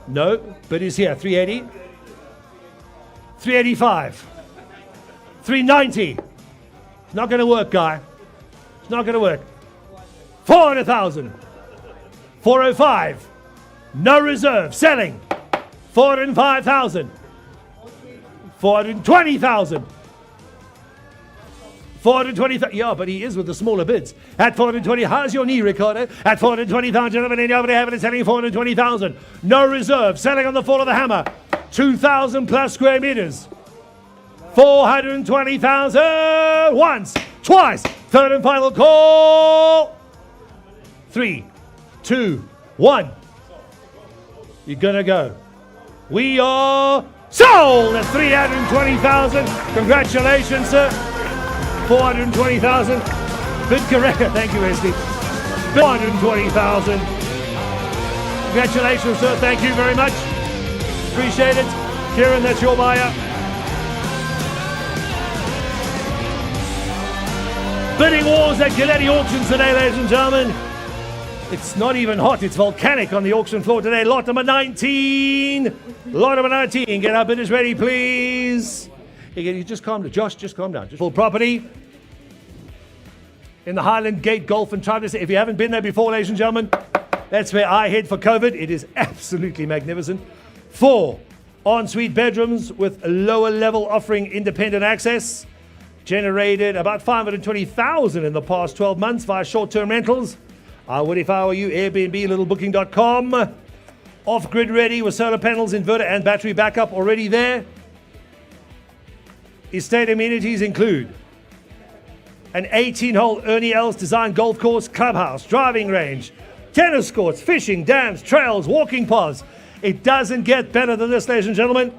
No, but he's here. 380. 385. 390. It's not going to work, guy. It's not going to work. 400,000. 405. No reserve. Selling. 405,000. 420,000. 420,000. Yeah, but he is with the smaller bids. At 420, how's your knee, Ricardo? At 420,000, gentlemen, and over there, selling 420,000. No reserve. Selling on the fall of the hammer. 2,000 plus square meters. 420,000. Once, twice. Third and final call. 3, 2, 1. You're gonna go. We are sold at 320,000. Congratulations, sir. 420,000. Bid correct. Thank you, Wesley. 420,000. Congratulations, sir. Thank you very much. Appreciate it. Kieran, that's your buyer. Bidding wars at Galetti Auctions today, ladies and gentlemen. It's not even hot, it's volcanic on the auction floor today. Lot number 19. Lot number 19. Get our bidders ready, please. You just calm down. Josh, just calm down. Just full property in the Highland Gate Golf and Charter. If you haven't been there before, ladies and gentlemen, that's where I head for COVID. It is absolutely magnificent. 4 ensuite bedrooms with a lower level offering independent access. Generated about 520,000 in the past 12 months via short-term rentals. I would if I were you. Airbnb, littlebooking.com. Off-grid ready with solar panels, inverter and battery backup already there. Estate amenities include an 18-hole Ernie Els designed golf course, clubhouse, driving range, tennis courts, fishing, dams, trails, walking paths. It doesn't get better than this, ladies and gentlemen.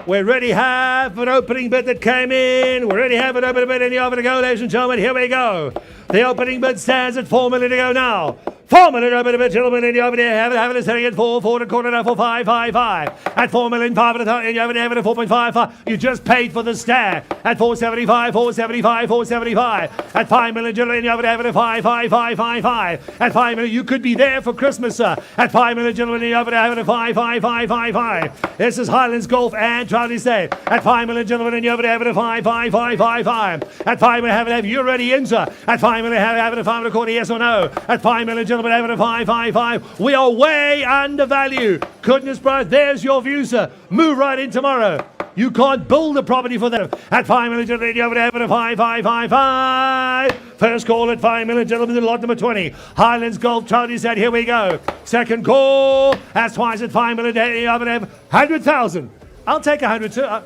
We already have an opening bid that came in. We already have an opening bid and you're over to go, ladies and gentlemen. Here we go. The opening bid stands at 4 million to go now. 4 million opening bid, gentlemen, and you're over there. Have it selling at 4 and a quarter now for 555. At 4 million, 5 and you're over there at 4.55. You just paid for the stare at 475, 475, 475. At 5 million, gentlemen, you're over there at 55555. At 5 million, you could be there for Christmas, sir. At 5 million, gentlemen, you're over there at 55555. This is Highlands Golf and Trout Estate. At 5 million, gentlemen, and you're over there at 55555. At 5 million, have you already in, sir? At 5 million, have it at 5 and a quarter, yes or no? At 5 million, gentlemen, have it at 555. We are way undervalued. Goodness, bro, there's your view, sir. Move right in tomorrow. You can't build a property for them. At 5 million, gentlemen, you're over there at 5555. First call at 5 million, gentlemen, lot number 20. Highlands Golf, Trout Estate, here we go. Second call, that's twice at 5 million, you're over there, 100,000. I'll take 100, sir.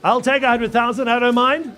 I'll take 100,000, I don't mind.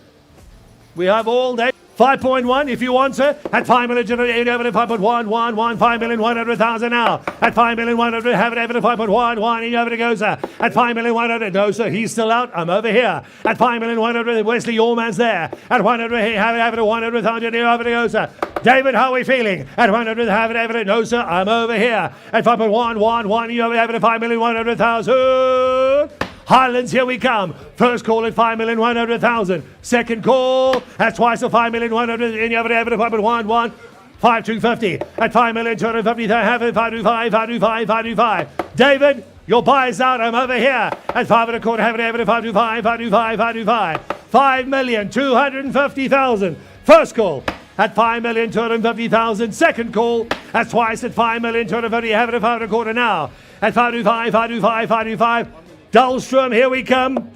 We have all day. 5.1 if you want, sir. At 5 million, gentlemen, over to 5.111, 5 million 100,000 now. At 5 million 100, have it over to 5.11, and over to go, sir. At 5 million 100, no, sir, he's still out. I'm over here. At 5 million 100, Wesley, your man's there. At 100, have it over to 100,000, over to go, sir. David, how are we feeling? At 100, have it over to, no, sir, I'm over here. At 5.111, you over to 5 million 100,000. Highlands, here we come. First call at 5 million 100,000. Second call, that's twice at 5 million 100. And you have it over to 5.11. 5250. At 5 million 250, have it 525, 525, 525. David, your buy's out. I'm over here. At 5 and a quarter, have it over to 525, 525, 525. 5,250,000. First call at 5,250,000. Second call, that's twice at 5,250,000. Have it at 5 1/4 now. At 525, 525, 525. Dullstrom, here we come.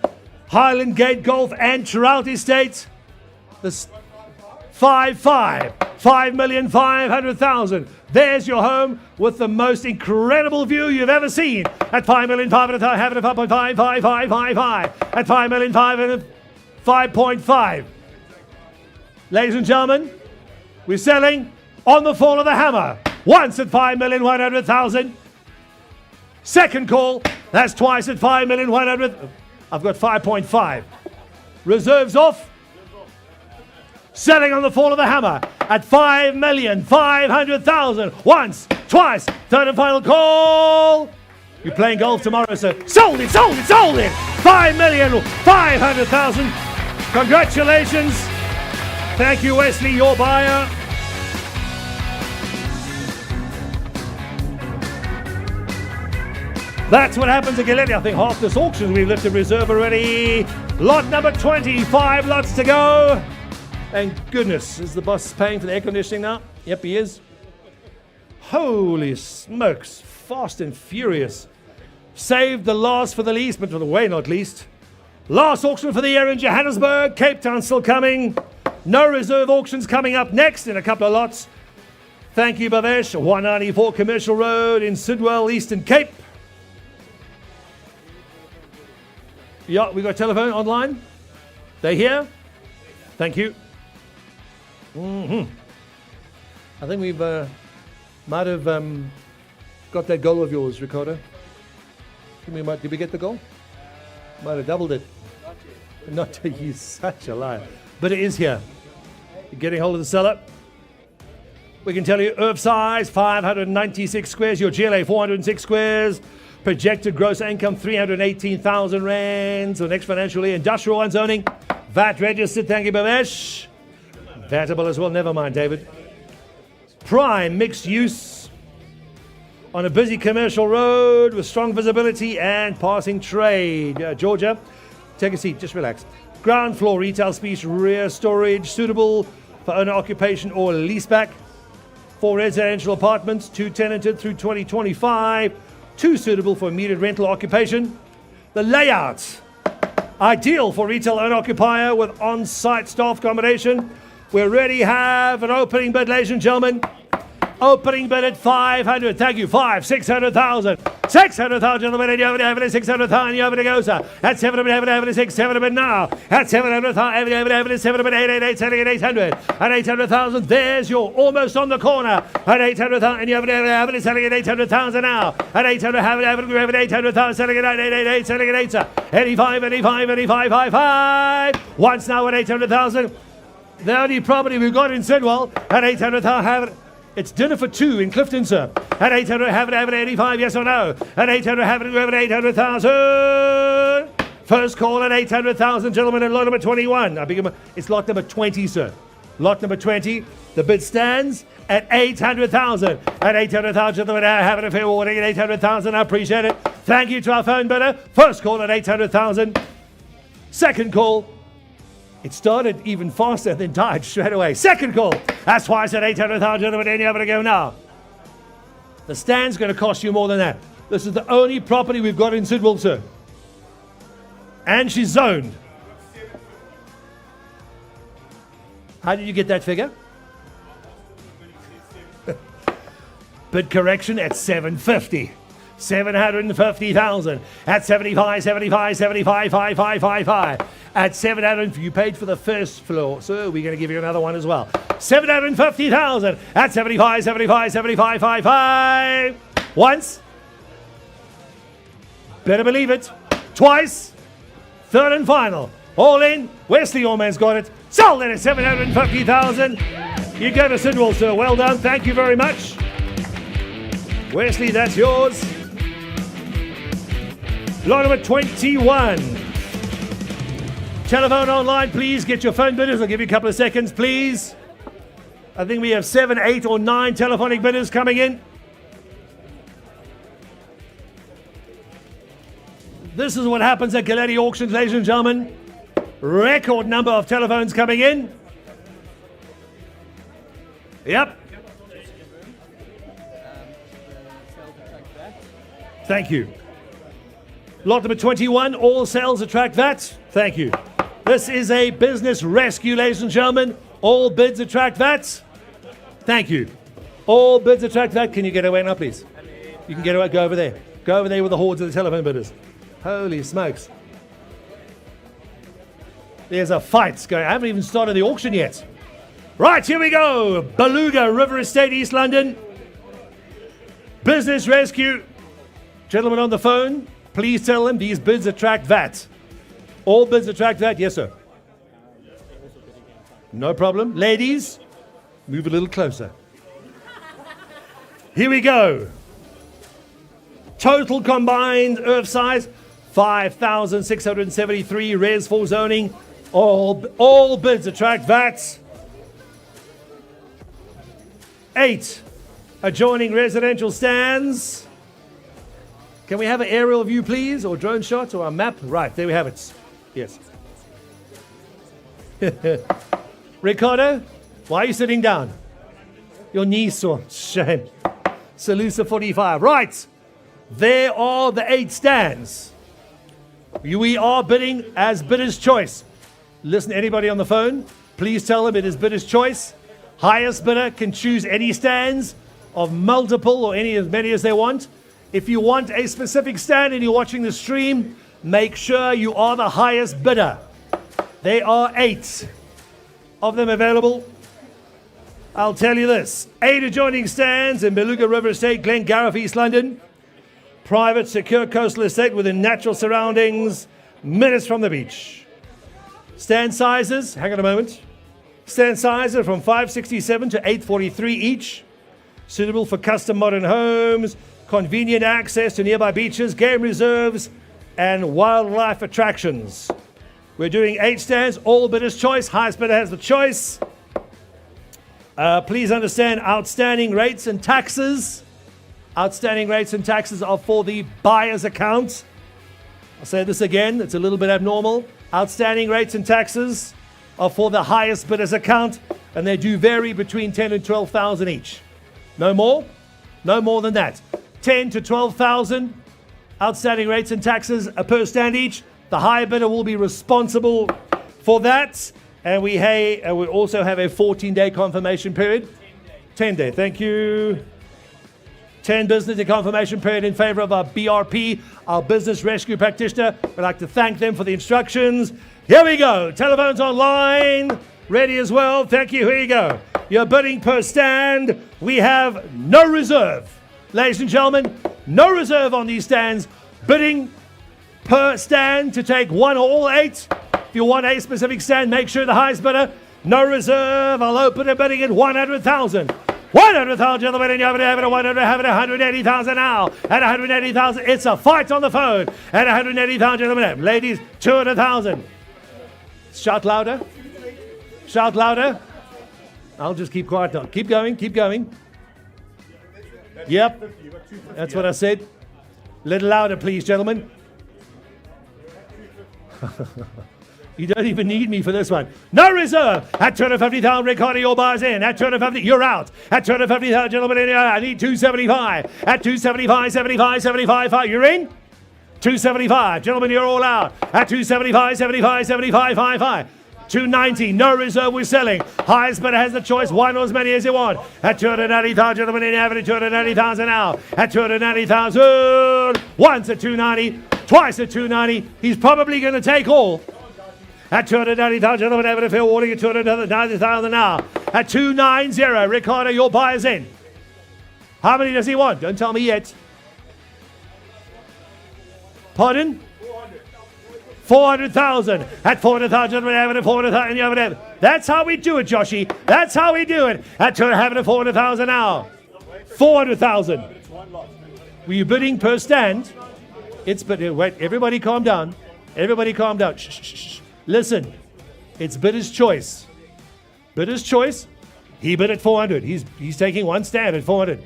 Highland Gate Golf and Trout Estate. This 5,500,000. There's your home with the most incredible view you've ever seen. At 5,500,000, have it at 5.5, 5, 5, 5, 5. At 5,500,000, 5.5. Ladies and gentlemen, we're selling on the fall of the hammer. Once at 5,100,000. Second call, that's twice at 5,100,000. I've got 5.5. Reserves off. Selling on the fall of the hammer at 5,500,000. Once, twice, third and final call. You're playing golf tomorrow, sir. Sold it, sold it, sold it. 5,500,000. Congratulations. Thank you, Wesley, your buyer. That's what happens at Galetti. I think half this auction we've lifted reserve already. Lot number 25 lots to go. Thank goodness. Is the boss paying for the air conditioning now? Yep, he is. Holy smokes. Fast and furious. Saved the last for the least, but for the way not least. Last auction for the year in Johannesburg. Cape Town still coming. No reserve auctions coming up next in a couple of lots. Thank you, Bavesh. 194 Commercial Road in Sidwell, Eastern Cape. Yeah, we got telephone online. They here? Thank you. I think we've might have got that goal of yours, Ricardo. Did we get the goal? Might have doubled it. Not he's such a liar. But it is here. You're getting hold of the seller. We can tell you earth size 596 squares, your GLA 406 squares, projected gross income 318,000 rands for the next financial year, industrial and zoning, VAT registered, thank you Bavesh. Vatable as well, never mind David. Prime mixed use on a busy commercial road with strong visibility and passing trade. Georgia, take a seat, just relax. Ground floor retail space, rear storage, suitable for owner occupation or leaseback. 4 residential apartments, 2 tenanted through 2025, 2 suitable for immediate rental occupation. The layout, ideal for retail owner occupier with on-site staff accommodation. We already have an opening bid, ladies and gentlemen. Opening bid at 500. Thank you. 600,000. 600,000 on the bid. You have it 600,000. You have it goes. At 700, have it 6, 700 now. At 700,000, have it 700, 888, selling at 800. At 800,000, there's your almost on the corner. At 800,000, and you have it selling at 800,000 now. At 800, have it 800,000, selling at 888, selling at 8. 85, 85, 85, 55. Once now at 800,000. The only property we've got in Sidwell at 800,000, have it. It's dinner for 2 in Clifton, sir. At 800, have it 85, yes or no? At 800, have it 800,000. First call at 800,000, gentlemen, at lot number 21. It's lot number 20, sir. Lot number 20. The bid stands at 800,000. At 800,000, gentlemen, have it a fair warning at 800,000. I appreciate it. Thank you to our phone bidder. First call at 800,000. Second call. It started even faster and then died straight away. Second call. That's twice at 800,000, gentlemen. Any other to go now? The stand's going to cost you more than that. This is the only property we've got in Sidwell, sir. And she's zoned. How did you get that figure? Bid correction at 750. 750,000 at 75, 75, 75, 5, 5, 5, 5. At 700, you paid for the first floor, so we're going to give you another one as well. 750,000 at 75, 75, 75, 5, 5. Once. Better believe it. Twice. Third and final. All in. Wesley, your man's got it. Sold it at 750,000. You go to Sidwell, sir. Well done. Thank you very much. Wesley, that's yours. Lot number 21. Telephone online, please. Get your phone bidders. I'll give you a couple of seconds, please. I think we have 7, 8, or 9 telephonic bidders coming in. This is what happens at Galetti auctions, ladies and gentlemen. Record number of telephones coming in. Yep. Thank you. Lot number 21, all sales attract VAT. Thank you. This is a business rescue, ladies and gentlemen. All bids attract VAT. Thank you. All bids attract VAT. Can you get away now, please? You can get away. Go over there. Go over there with the hordes of the telephone bidders. Holy smokes. There's a fight going. I haven't even started the auction yet. Right, here we go. Beluga River Estate, East London. Business rescue. Gentlemen on the phone, please tell them these bids attract VAT. All bids attract VAT. Yes, sir. No problem. Ladies, move a little closer. Here we go. Total combined earth size, 5,673 res for zoning. All bids attract VAT. 8 adjoining residential stands. Can we have an aerial view, please, or drone shot, or a map? Right, there we have it. Yes. Ricardo, why are you sitting down? Your knees sore. Shame. Salusa 45. Right. There are the 8 stands. We are bidding as bidder's choice. Listen, anybody on the phone, please tell them it is bidder's choice. Highest bidder can choose any stands of multiple or any as many as they want. If you want a specific stand and you're watching the stream, make sure you are the highest bidder. There are 8 of them available. I'll tell you this. 8 adjoining stands in Beluga River Estate, Glengarriff, East London. Private, secure coastal estate within natural surroundings, minutes from the beach. Stand sizes, hang on a moment. Stand sizes are from 567 to 843 each. Suitable for custom modern homes, convenient access to nearby beaches, game reserves, and wildlife attractions. We're doing 8 stands, all bidder's choice. Highest bidder has the choice. Please understand, outstanding rates and taxes. Outstanding rates and taxes are for the buyer's account. I'll say this again, it's a little bit abnormal. Outstanding rates and taxes are for the highest bidder's account, and they do vary between 10 and 12,000 each. No more than that. 10 to 12,000 outstanding rates and taxes per stand each. The higher bidder will be responsible for that. And we also have a 14-day confirmation period. 10-day, thank you. 10 business day confirmation period in favor of our BRP, our business rescue practitioner. We'd like to thank them for the instructions. Here we go. Telephones online. Ready as well. Thank you. Here you go. You're bidding per stand. We have no reserve. Ladies and gentlemen, no reserve on these stands. Bidding per stand to take one or all 8. If you want a specific stand, make sure the highest bidder. No reserve. I'll open a bidding at 100,000. 100,000, gentlemen, and you have it at 180,000 now. At 180,000, it's a fight on the phone. At 180,000, gentlemen, ladies, 200,000. Shout louder. Shout louder. I'll just keep quiet now. Keep going, keep going. Yep, that's what I said. A little louder, please, gentlemen. You don't even need me for this one. No reserve. At 250,000, Ricardo, your buyer's in. At 250, you're out. At 250,000, gentlemen, I need 275. At 275, 75, 75, 5. You're in? 275. Gentlemen, you're all out. At 275, 75, 75, 5, 5. 290, no reserve, we're selling. Highest bidder has the choice, one or as many as you want. At 290,000, gentlemen, in average, 290,000 now. At 290,000, once at 290, twice at 290. He's probably going to take all. At 290,000, gentlemen, average fair warning at 290,000 now. At 290, Ricardo, your buyer's in. How many does he want? Don't tell me yet. Pardon? 400,000. At 400,000, gentlemen, having it 400,000, you have it. That's how we do it, Joshy. That's how we do it. At 400,000 now. 400,000. Were you bidding per stand? Wait, everybody calm down. Everybody calm down. Shh, shh, shh. Listen, it's bidder's choice. Bidder's choice. He bid at 400. He's taking one stand at 400.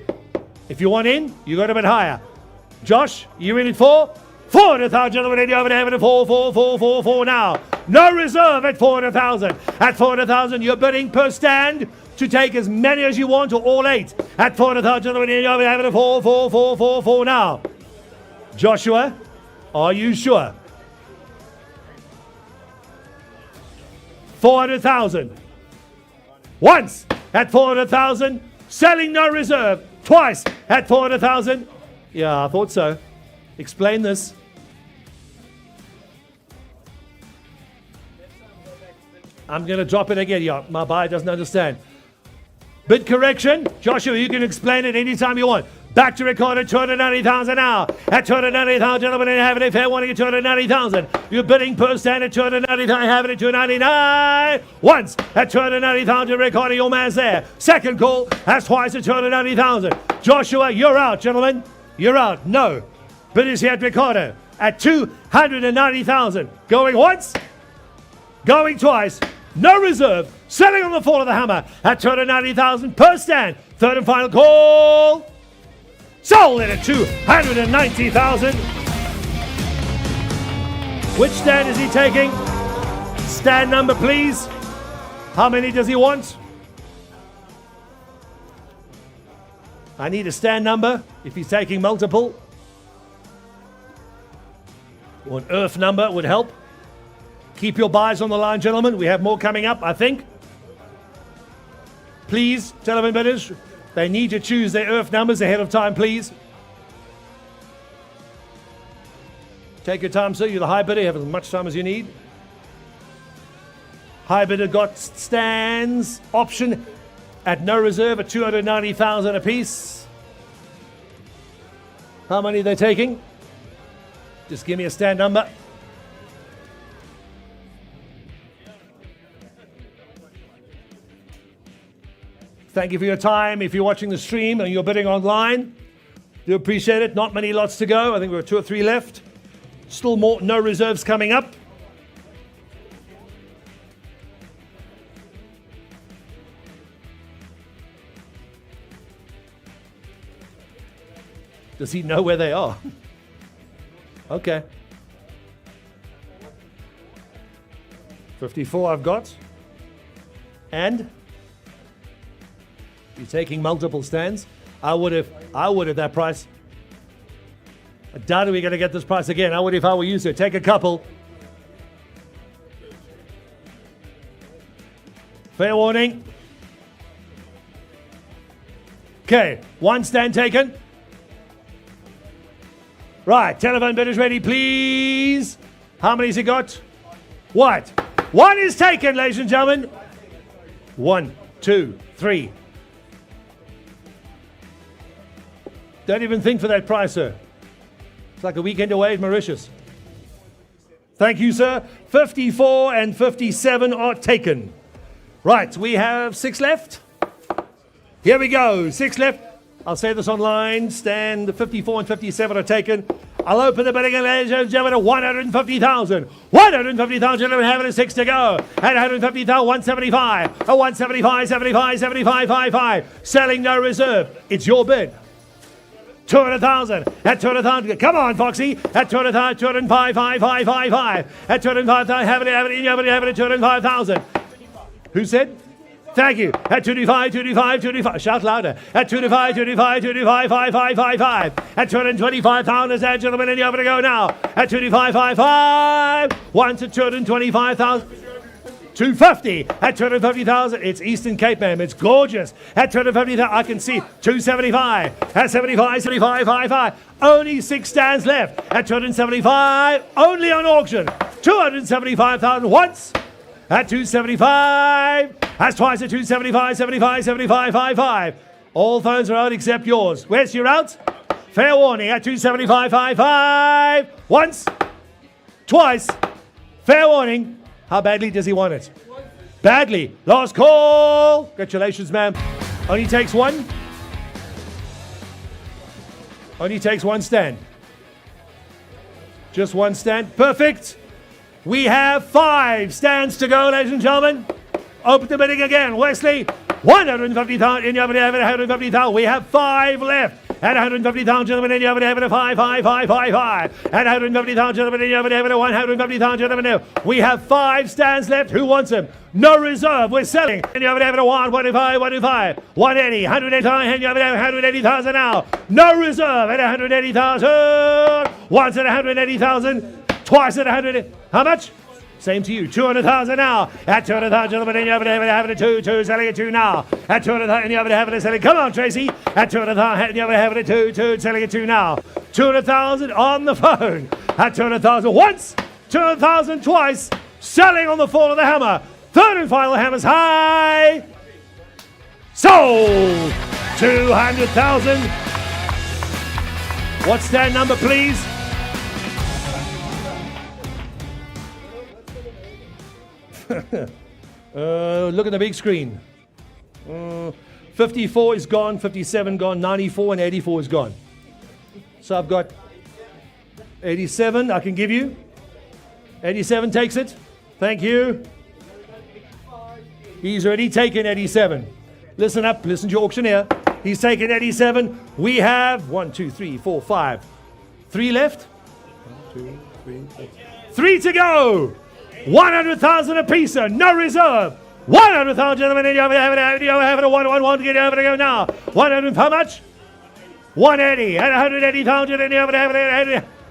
If you want in, you got to bid higher. Josh, you in at 400,000, gentlemen, and you have it 4 now. No reserve at 400,000. At 400,000, you're bidding per stand to take as many as you want, or all 8. At 400,000, gentlemen, you're having a 4, 4, 4, 4, 4 now. Joshua, are you sure? 400,000. Once at 400,000, selling no reserve. Twice at 400,000. Yeah, I thought so. Explain this. I'm going to drop it again. Yeah, my buyer doesn't understand. Bid correction. Joshua, you can explain it anytime you want. Back to record at 290,000 now. At 290,000, gentlemen, and having a fair warning at 290,000. You're bidding per stand at 290,000, having it 299. Once at 290,000, recording your man's there. Second call, that's twice at 290,000. Joshua, you're out, gentlemen. You're out. No. Bid is here at Ricardo at 290,000. Going once, going twice. No reserve. Selling on the fall of the hammer at 290,000 per stand. Third and final call. Sold it at 290,000. Which stand is he taking? Stand number, please. How many does he want? I need a stand number if he's taking multiple. Or an earth number would help. Keep your buys on the line, gentlemen. We have more coming up, I think. Please, telephone bidders, they need to choose their earth numbers ahead of time, please. Take your time, sir. You're the high bidder. You have as much time as you need. High bidder got stands option at no reserve at 290,000 apiece. How many are they taking? Just give me a stand number. Thank you for your time. If you're watching the stream and you're bidding online, do appreciate it. Not many lots to go. I think we've got 2 or 3 left. Still more no reserves coming up. Does he know where they are? Okay. 54 I've got. And you're taking multiple stands. I would have that price. I doubt we're going to get this price again. I would if I were you, so take a couple. Fair warning. Okay, 1 stand taken. Right, telephone bidders ready, please. How many's he got? What? 1 is taken, ladies and gentlemen. 1, 2, 3. Don't even think for that price, sir. It's like a weekend away at Mauritius. Thank you, sir. 54 and 57 are taken. Right, we have 6 left. Here we go. 6 left. I'll say this online. Stand 54 and 57 are taken. I'll open the bidding, ladies and gentlemen, at 150,000. 150,000, gentlemen, having a 6 to go. At 150,000, 175. A 175, 75, 75, 55. Selling no reserve. It's your bid. 200,000. At 200,000. Come on, Foxy. At 200,000, 205, 5, 5, 5, 5. At 205,000, have it at 205,000. Who said? Thank you. At 225, 225, 225. Shout louder. At 225, 225, 225, 5, 5, 5, 5. At 225,000, is that, gentlemen, and you're going to go now. At 225, 5, 5. 1 to 225,000. 250 at 250,000. It's Eastern Cape, ma'am. It's gorgeous. At 250,000, I can see 275. At 75, 75, 55. Only 6 stands left. At 275, only on auction. 275,000 once. At 275. That's twice at 275, 75, 75, 55. All phones are out except yours. Where's your out? Fair warning at 275, 55. Once. Twice. Fair warning. How badly does he want it? Badly. Last call. Congratulations, ma'am. Only takes 1. Only takes 1 stand. Just 1 stand. Perfect. We have 5 stands to go, ladies and gentlemen. Open the bidding again. Wesley, 150,000. 150,000. We have 5 left. At 150,000, gentlemen, and you have it at 5. At 150,000, gentlemen, and you have it at 150,000, gentlemen. We have 5 stands left. Who wants them? No reserve. We're selling. And you have it at 125, 180, 180, and you have it at 180,000 now. No reserve at 180,000. Once at 180,000. Twice at 100. How much? Same to you. 200,000 now. At 200,000, gentlemen, and you have it at 2, selling at 2 now. At 200,000, and you have it selling. Come on, Tracy. At 200,000, and you have it at 2, selling at 2 now. 200,000 on the phone. At 200,000 once, 200,000 twice. Selling on the fall of the hammer. Third and final hammer's high. Sold. 200,000. What's stand number, please? Look at the big screen. 54 is gone, 57 gone, 94 and 84 is gone. So I've got 87 I can give you. 87 takes it. Thank you. He's already taken 87. Listen up, listen to your auctioneer. He's taken 87. We have 1, 2, 3, 4, 5. 3 left. 1, 2, 3, 4. 3 to go. 100,000 apiece, no reserve. 100,000, gentlemen, and you have it a 111 to get over to go now. 100, how much? 180 at 180,000, and you have it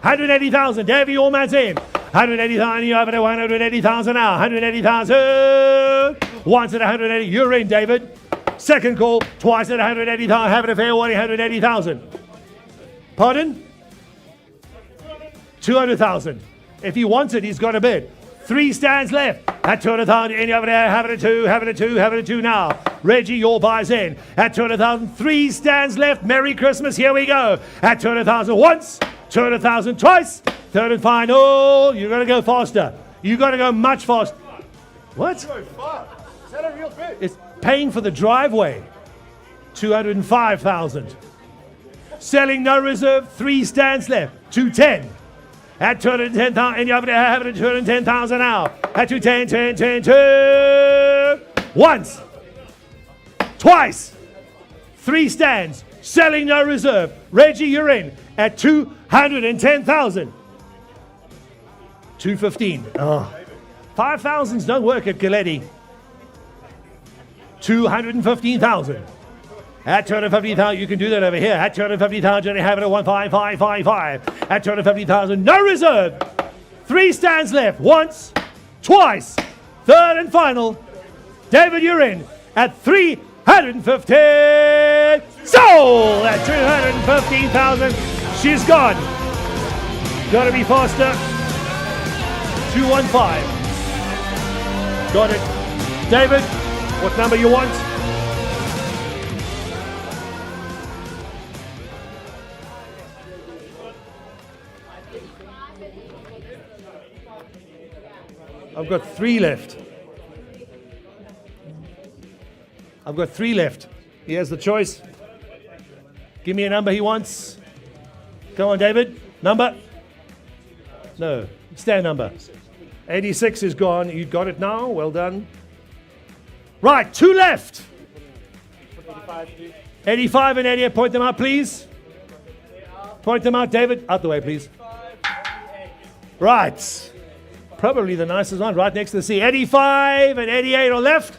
180,000. Davey, your man's in. 180,000, you have it at 180,000 now. 180,000. Once at 180, you're in, David. Second call, twice at 180,000. Have it a fair warning, 180,000. Pardon? 200,000. If he wants it, he's got a bid. 3 stands left. At 200,000, and you have it at 2, have it at 2 now. Reggie, your buy's in. At 200,000, 3 stands left. Merry Christmas, here we go. At 200,000 once, 200,000 twice. Third and final, you got to go faster. You got to go much faster. What? Is that a real bid? It's paying for the driveway. 205,000. Selling no reserve, 3 stands left. 210. At 210,000, and you have it at 210,000 now. At 210, 10, 10, 2. Once. Twice. 3 stands. Selling no reserve. Reggie, you're in. At 210,000. 215. Oh. 5,000s don't work at Galetti. 215,000. At 250,000, you can do that over here. At 250,000, you have it at 15555. At 250,000, no reserve. 3 stands left. Once, twice. Third and final. David, you're in at 350. Sold at 215,000. She's gone. Got to be faster. 215. Got it. David, what number you want? I've got 3 left. I've got 3 left. He has the choice. Give me a number he wants. Come on, David. Number? No. Stand number. 86 is gone. You got it now. Well done. Right, 2 left. 85 and 88. Point them out, please. Point them out, David. Out the way, please. Right. Probably the nicest one, right next to the sea. 85 and 88 are left.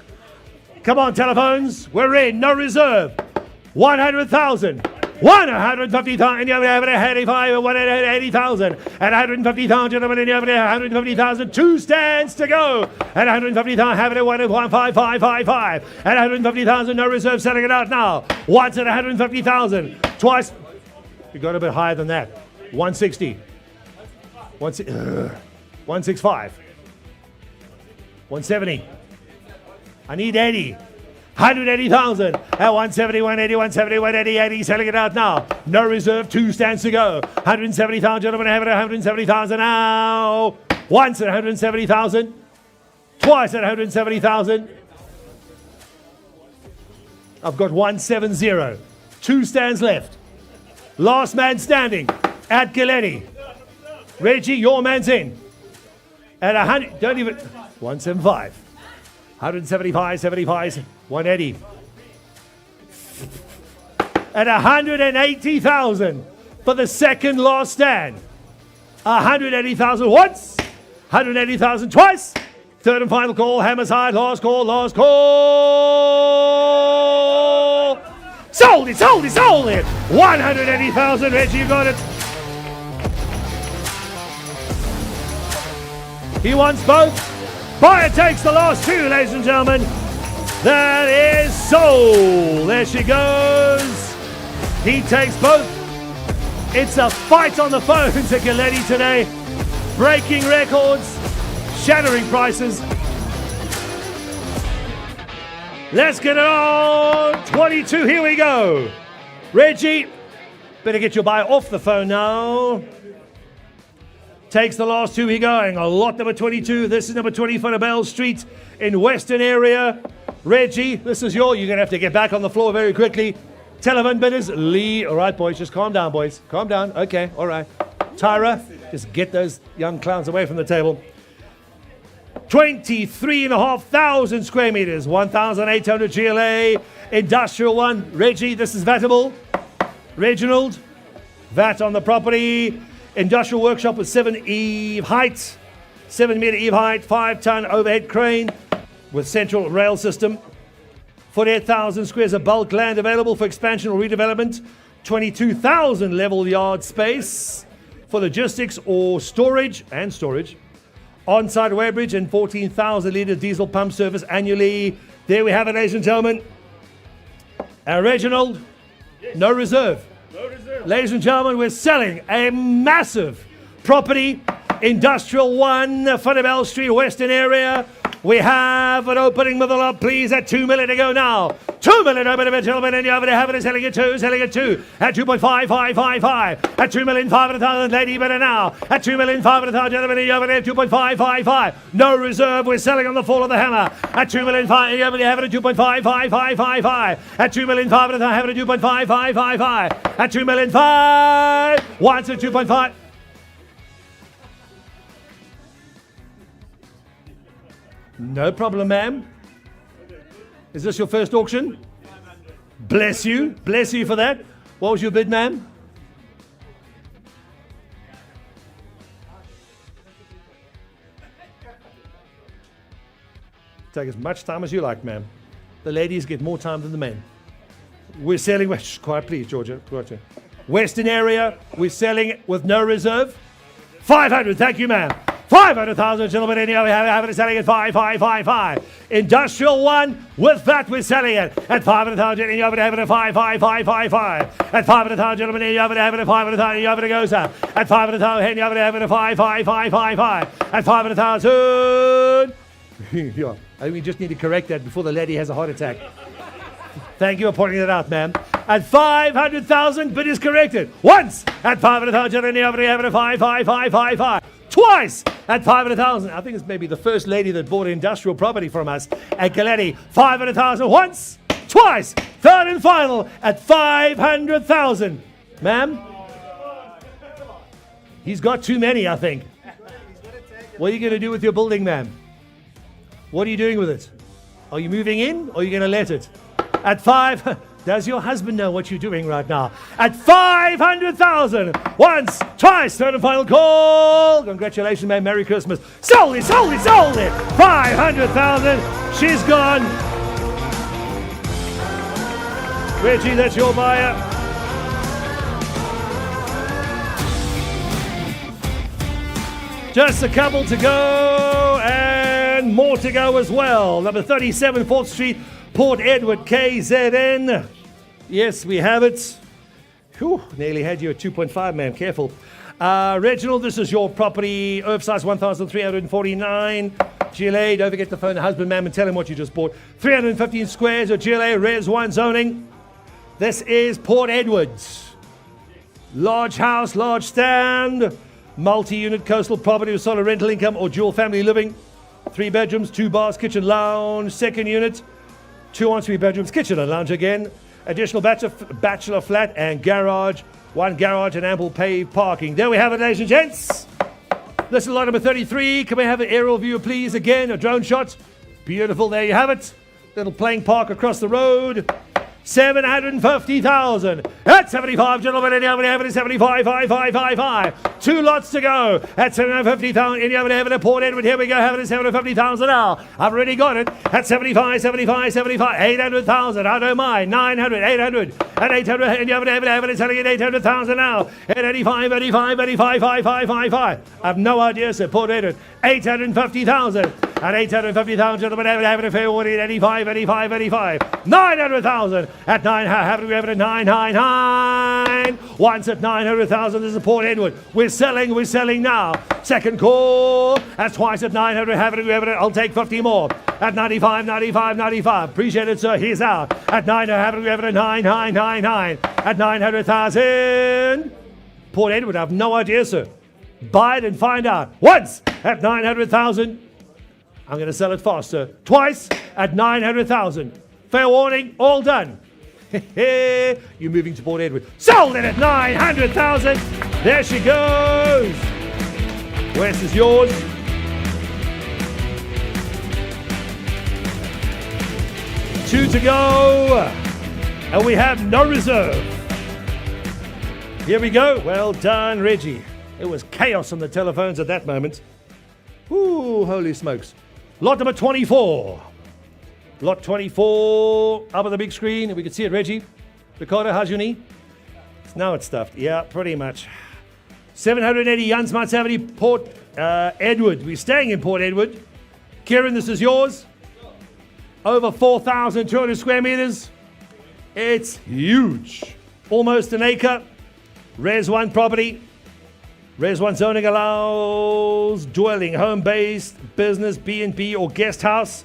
Come on, telephones. We're in. No reserve. 100,000. 150,000. And you have it at 85 and 180,000. At 150,000, gentlemen, and you have it at 150,000. 2 stands to go. At 150,000, have it at 15555. At 150,000, no reserve. Selling it out now. Once at 150,000. Twice. You got a bit higher than that. 160. 165. 170. I need 80. 180,000. At 170, 180, 170, 180, 80. Selling it out now. No reserve. 2 stands to go. 170,000, gentlemen. Have it at 170,000 now. Once at 170,000. Twice at 170,000. I've got 170. 2 stands left. Last man standing at Galetti. Reggie, your man's in. At 100, don't even, 175. 175, 75, 180. at 180,000 for the second last stand. 180,000 once, 180,000 twice. Third and final call, hammers high, last call, last call. Sold it, sold it, sold it. 180,000, Reggie, you got it. He wants both. Buyer takes the last two, ladies and gentlemen. That is sold. There she goes. He takes both. It's a fight on the phone to Galetti today. Breaking records, shattering prices. Let's get it on. 22, here we go. Reggie, better get your buyer off the phone now. Takes the last two, he going. A lot number 22. This is number 20 for the Bell Street in Western area. Reggie, this is you're going to have to get back on the floor very quickly. Telephone bidders, Lee. All right, boys, just calm down, boys. Calm down. Okay, all right. Tyra, just get those young clowns away from the table. 23,500 square meters, 1,800 GLA, industrial one. Reggie, this is vatable. Reginald, VAT on the property. Industrial workshop with 7 meter eve height, 5-ton overhead crane with central rail system. 48,000 squares of bulk land available for expansion or redevelopment. 22,000 level yard space for logistics or storage. On-site weighbridge and 14,000 litre diesel pump service annually. There we have it, ladies and gentlemen. Reginald, yes. No reserve. Ladies and gentlemen, we're selling a massive property, industrial one, Funnabell Street, Western area. We have an opening with a lot, please, at 2 million to go now. 2 million opening, gentlemen, and you have it selling it two, at 2.5555, at 2,500,000, lady better now, at 2,500,000, gentlemen, you have it at 2.555. No reserve, we're selling on the fall of the hammer. At 2,500,000, you have it at 2.55555, at 2,500,000, have it at 2.5555, at 2,500,000, once at 2.5. No problem, ma'am. Is this your first auction? Bless you. Bless you for that. What was your bid, ma'am? Take as much time as you like, ma'am. The ladies get more time than the men. We're selling... Shh, quiet, please, Georgia. Western area, we're selling with no reserve. 500, thank you, ma'am. 500,000, gentlemen, and you have it selling at 5,555. Industrial one, with that we're selling it at 500,000, and you have it at 5,555. At 500,000, gentlemen, and you have it at 500,000, you have it goes up. At 500,000, and you have it at 5,555. At 500,000. Yeah, I think we just need to correct that before the lady has a heart attack. Thank you for pointing that out, ma'am. At 500,000, bid is corrected. Once at 500,000, and you have it at 5,555. Twice at 500,000. I think it's maybe the first lady that bought industrial property from us at Galetti. 500,000 once, twice, third and final at 500,000. Ma'am? He's got too many, I think. What are you going to do with your building, ma'am? What are you doing with it? Are you moving in or are you going to let it? At 5... Does your husband know what you're doing right now? At 500,000. Once, twice, third and final call. Congratulations, man. Merry Christmas. Sold it, sold it, sold it. 500,000. She's gone. Reggie, that's your buyer. Just a couple to go and more to go as well. Number 37, 4th Street, Port Edward, KZN. Yes, we have it. Whew, nearly had you at 2.5, man. Careful. Reginald, this is your property. Earth size 1,349. GLA, don't forget to phone the husband, ma'am, and tell him what you just bought. 315 squares of GLA, Res 1 zoning. This is Port Edwards. Large house, large stand. Multi-unit coastal property with solid rental income or dual family living. 3 bedrooms, 2 bars, kitchen, lounge. Second unit, 2 ensuite bedrooms, kitchen and lounge again. Additional bachelor flat and garage. 1 garage and ample paved parking. There we have it, ladies and gents. This is lot number 33. Can we have an aerial view, please? Again, a drone shot. Beautiful. There you have it. Little playing park across the road. 750,000. At 75, gentlemen, in the open heaven is 75, 5, 5, 5, 5. 2 lots to go. At 750,000, in the open heaven at Port Edward. Here we go, heaven is 750,000 now. I've already got it. At 75, 75, 75, 800,000. I don't mind. 900, 800. At 800, in the open heaven is selling at 800,000 now. At 85, 85, 85, 5, 5, 5, 5. I have no idea, sir. Port Edward, 850,000. At 850,000, gentlemen, having a fair warning at 85, 85, 85. 900,000 at 9, having a 999. Once at 900,000, this is Port Edward. We're selling now. Second call. That's twice at 900, having a I'll take 50 more. At 95, 95, 95. Appreciate it, sir. He's out. At 900, having a 9999. At 900,000. Port Edward, I have no idea, sir. Buy it and find out. Once at 900,000. I'm going to sell it faster. Twice at 900,000. Fair warning, all done. You're moving to Port Edward. Sold it at 900,000. There she goes. West is yours. Two to go. And we have no reserve. Here we go. Well done, Reggie. It was chaos on the telephones at that moment. Ooh, holy smokes. Lot number 24. Lot 24 up on the big screen. We can see it, Reggie. Ricardo, how's your knee? Now it's stuffed. Yeah, pretty much. 780 Jan Smart 70 Port Edward. We're staying in Port Edward. Kieran, this is yours. Over 4,200 square meters. It's huge. Almost an acre. Res 1 property. Res 1 zoning allows dwelling, home-based, business, B&B or guest house,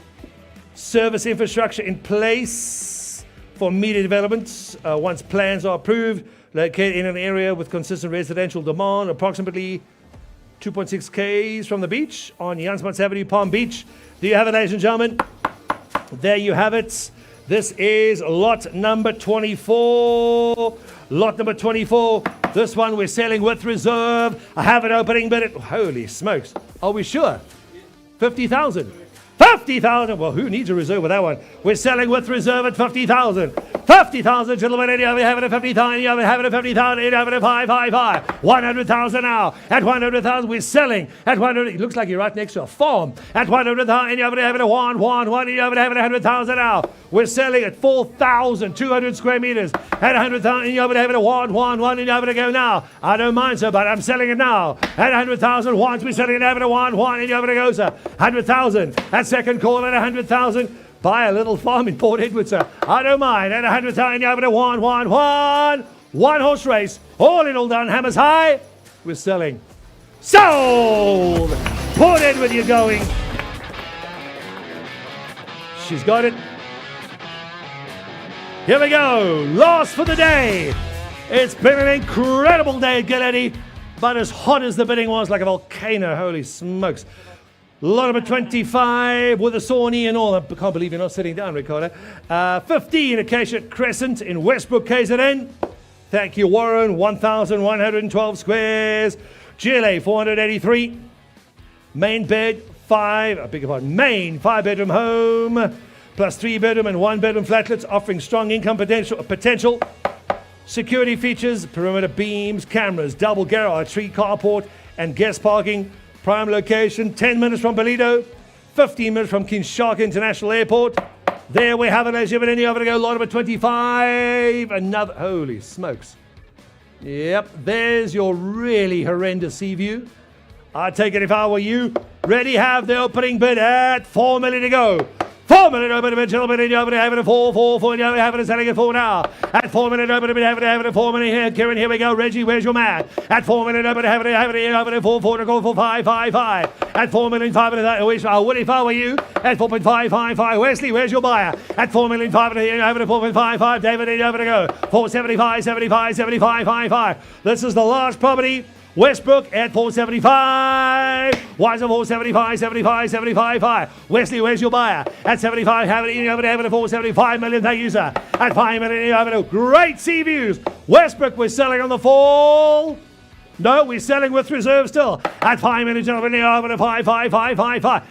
service infrastructure in place for immediate development once plans are approved, located in an area with consistent residential demand, approximately 2.6 k's from the beach on Jansmans Avenue, Palm Beach. There you have it, ladies and gentlemen. There you have it. This is lot number 24. Lot number 24. This one we're selling with reserve. I have an opening bid. Holy smokes. Are we sure? 50,000. 50,000. Well, who needs a reserve with that one? We're selling with reserve at 50,000. 50,000, gentlemen. You have it at 50,000. You have it at 50,000. You have it at 555. 100,000 now. At 100,000, we're selling. At 100, it looks like you're right next to a farm. At 100,000, you have it at 1. You have it at 100,000 now. We're selling at 4,200 square meters. At 100,000, you have it at 1. And you have it to go now. I don't mind, sir, but I'm selling it now. At 100,000, once we're selling it at 1. And you have it to go, sir. 100,000. At second call at 100,000. Buy a little farm in Port Edward, sir. I don't mind. At 100,000, you have it at 1. One horse race. All in all done. Hammers high. We're selling. Sold! Port Edward, you're going. She's got it. Here we go. Last for the day. It's been an incredible day at Galetti, but as hot as the bidding was, like a volcano. Holy smokes. Lot number 25 with a sore knee and all. I can't believe you're not sitting down, Ricardo. 15 Acacia Crescent in Westbrook, KZN. Thank you, Warren. 1,112 squares. GLA 483. Main bed 5. I beg your pardon. Main 5-bedroom home plus 3-bedroom and 1-bedroom flatlets offering strong income potential. Security features: perimeter beams, cameras, double garage, 3 carport and guest parking. Prime location, 10 minutes from Bolido, 15 minutes from Kinshasa International Airport. There we have it, as you've been in the over to go, lot number 25. Another, holy smokes. Yep, there's your really horrendous sea view. I'd take it if I were you. Ready, have the opening bid at 4 million to go. 4 million open bid, gentlemen, and you have it at 4, you have it selling at 4 now. At 4 million open bid, have it at 4 million here. Kieran, here we go. Reggie, where's your man? At 4 million open, have it at 4 to go for 5. At 4 million, 5 million, I would if I were you. At 4.555. Wesley, where's your buyer? At 4 million, 5 million, have it at 4.55. David, you have it to go. 475, 55. This is the last property. Westbrook at 475. Why is it 475, 5. Wesley, where's your buyer? At 75, have it at 475 million. Thank you, sir. At 5 million, you have it. Great sea views. Westbrook, we're selling on the fall. No, we're selling with reserve still. At 5 million, gentlemen, you have it at 5. 5.1.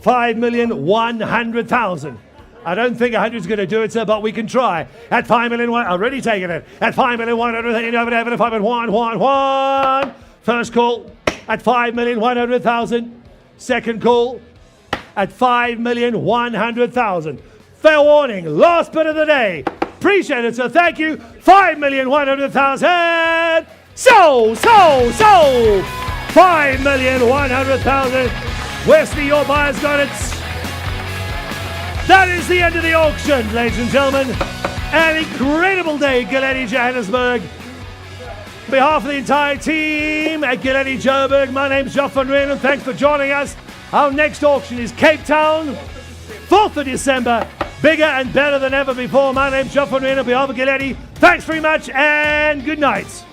5,100,000. I don't think 100 is going to do it, sir, but we can try. At 5 million, already taken it. At 5,100,000. First call at 5,100,000. Second call at 5,100,000. Fair warning, last bid of the day. Appreciate it, sir. Thank you. 5,100,000. So. 5,100,000. Wesley, your buyer's got it. That is the end of the auction, ladies and gentlemen. An incredible day, Galetti, Johannesburg. On behalf of the entire team at Galetti, Joburg, my name's Joff van Rijn, and thanks for joining us. Our next auction is Cape Town, 4th of December. Bigger and better than ever before. My name's Joff van Rijn on behalf of Galetti. Thanks very much and good night.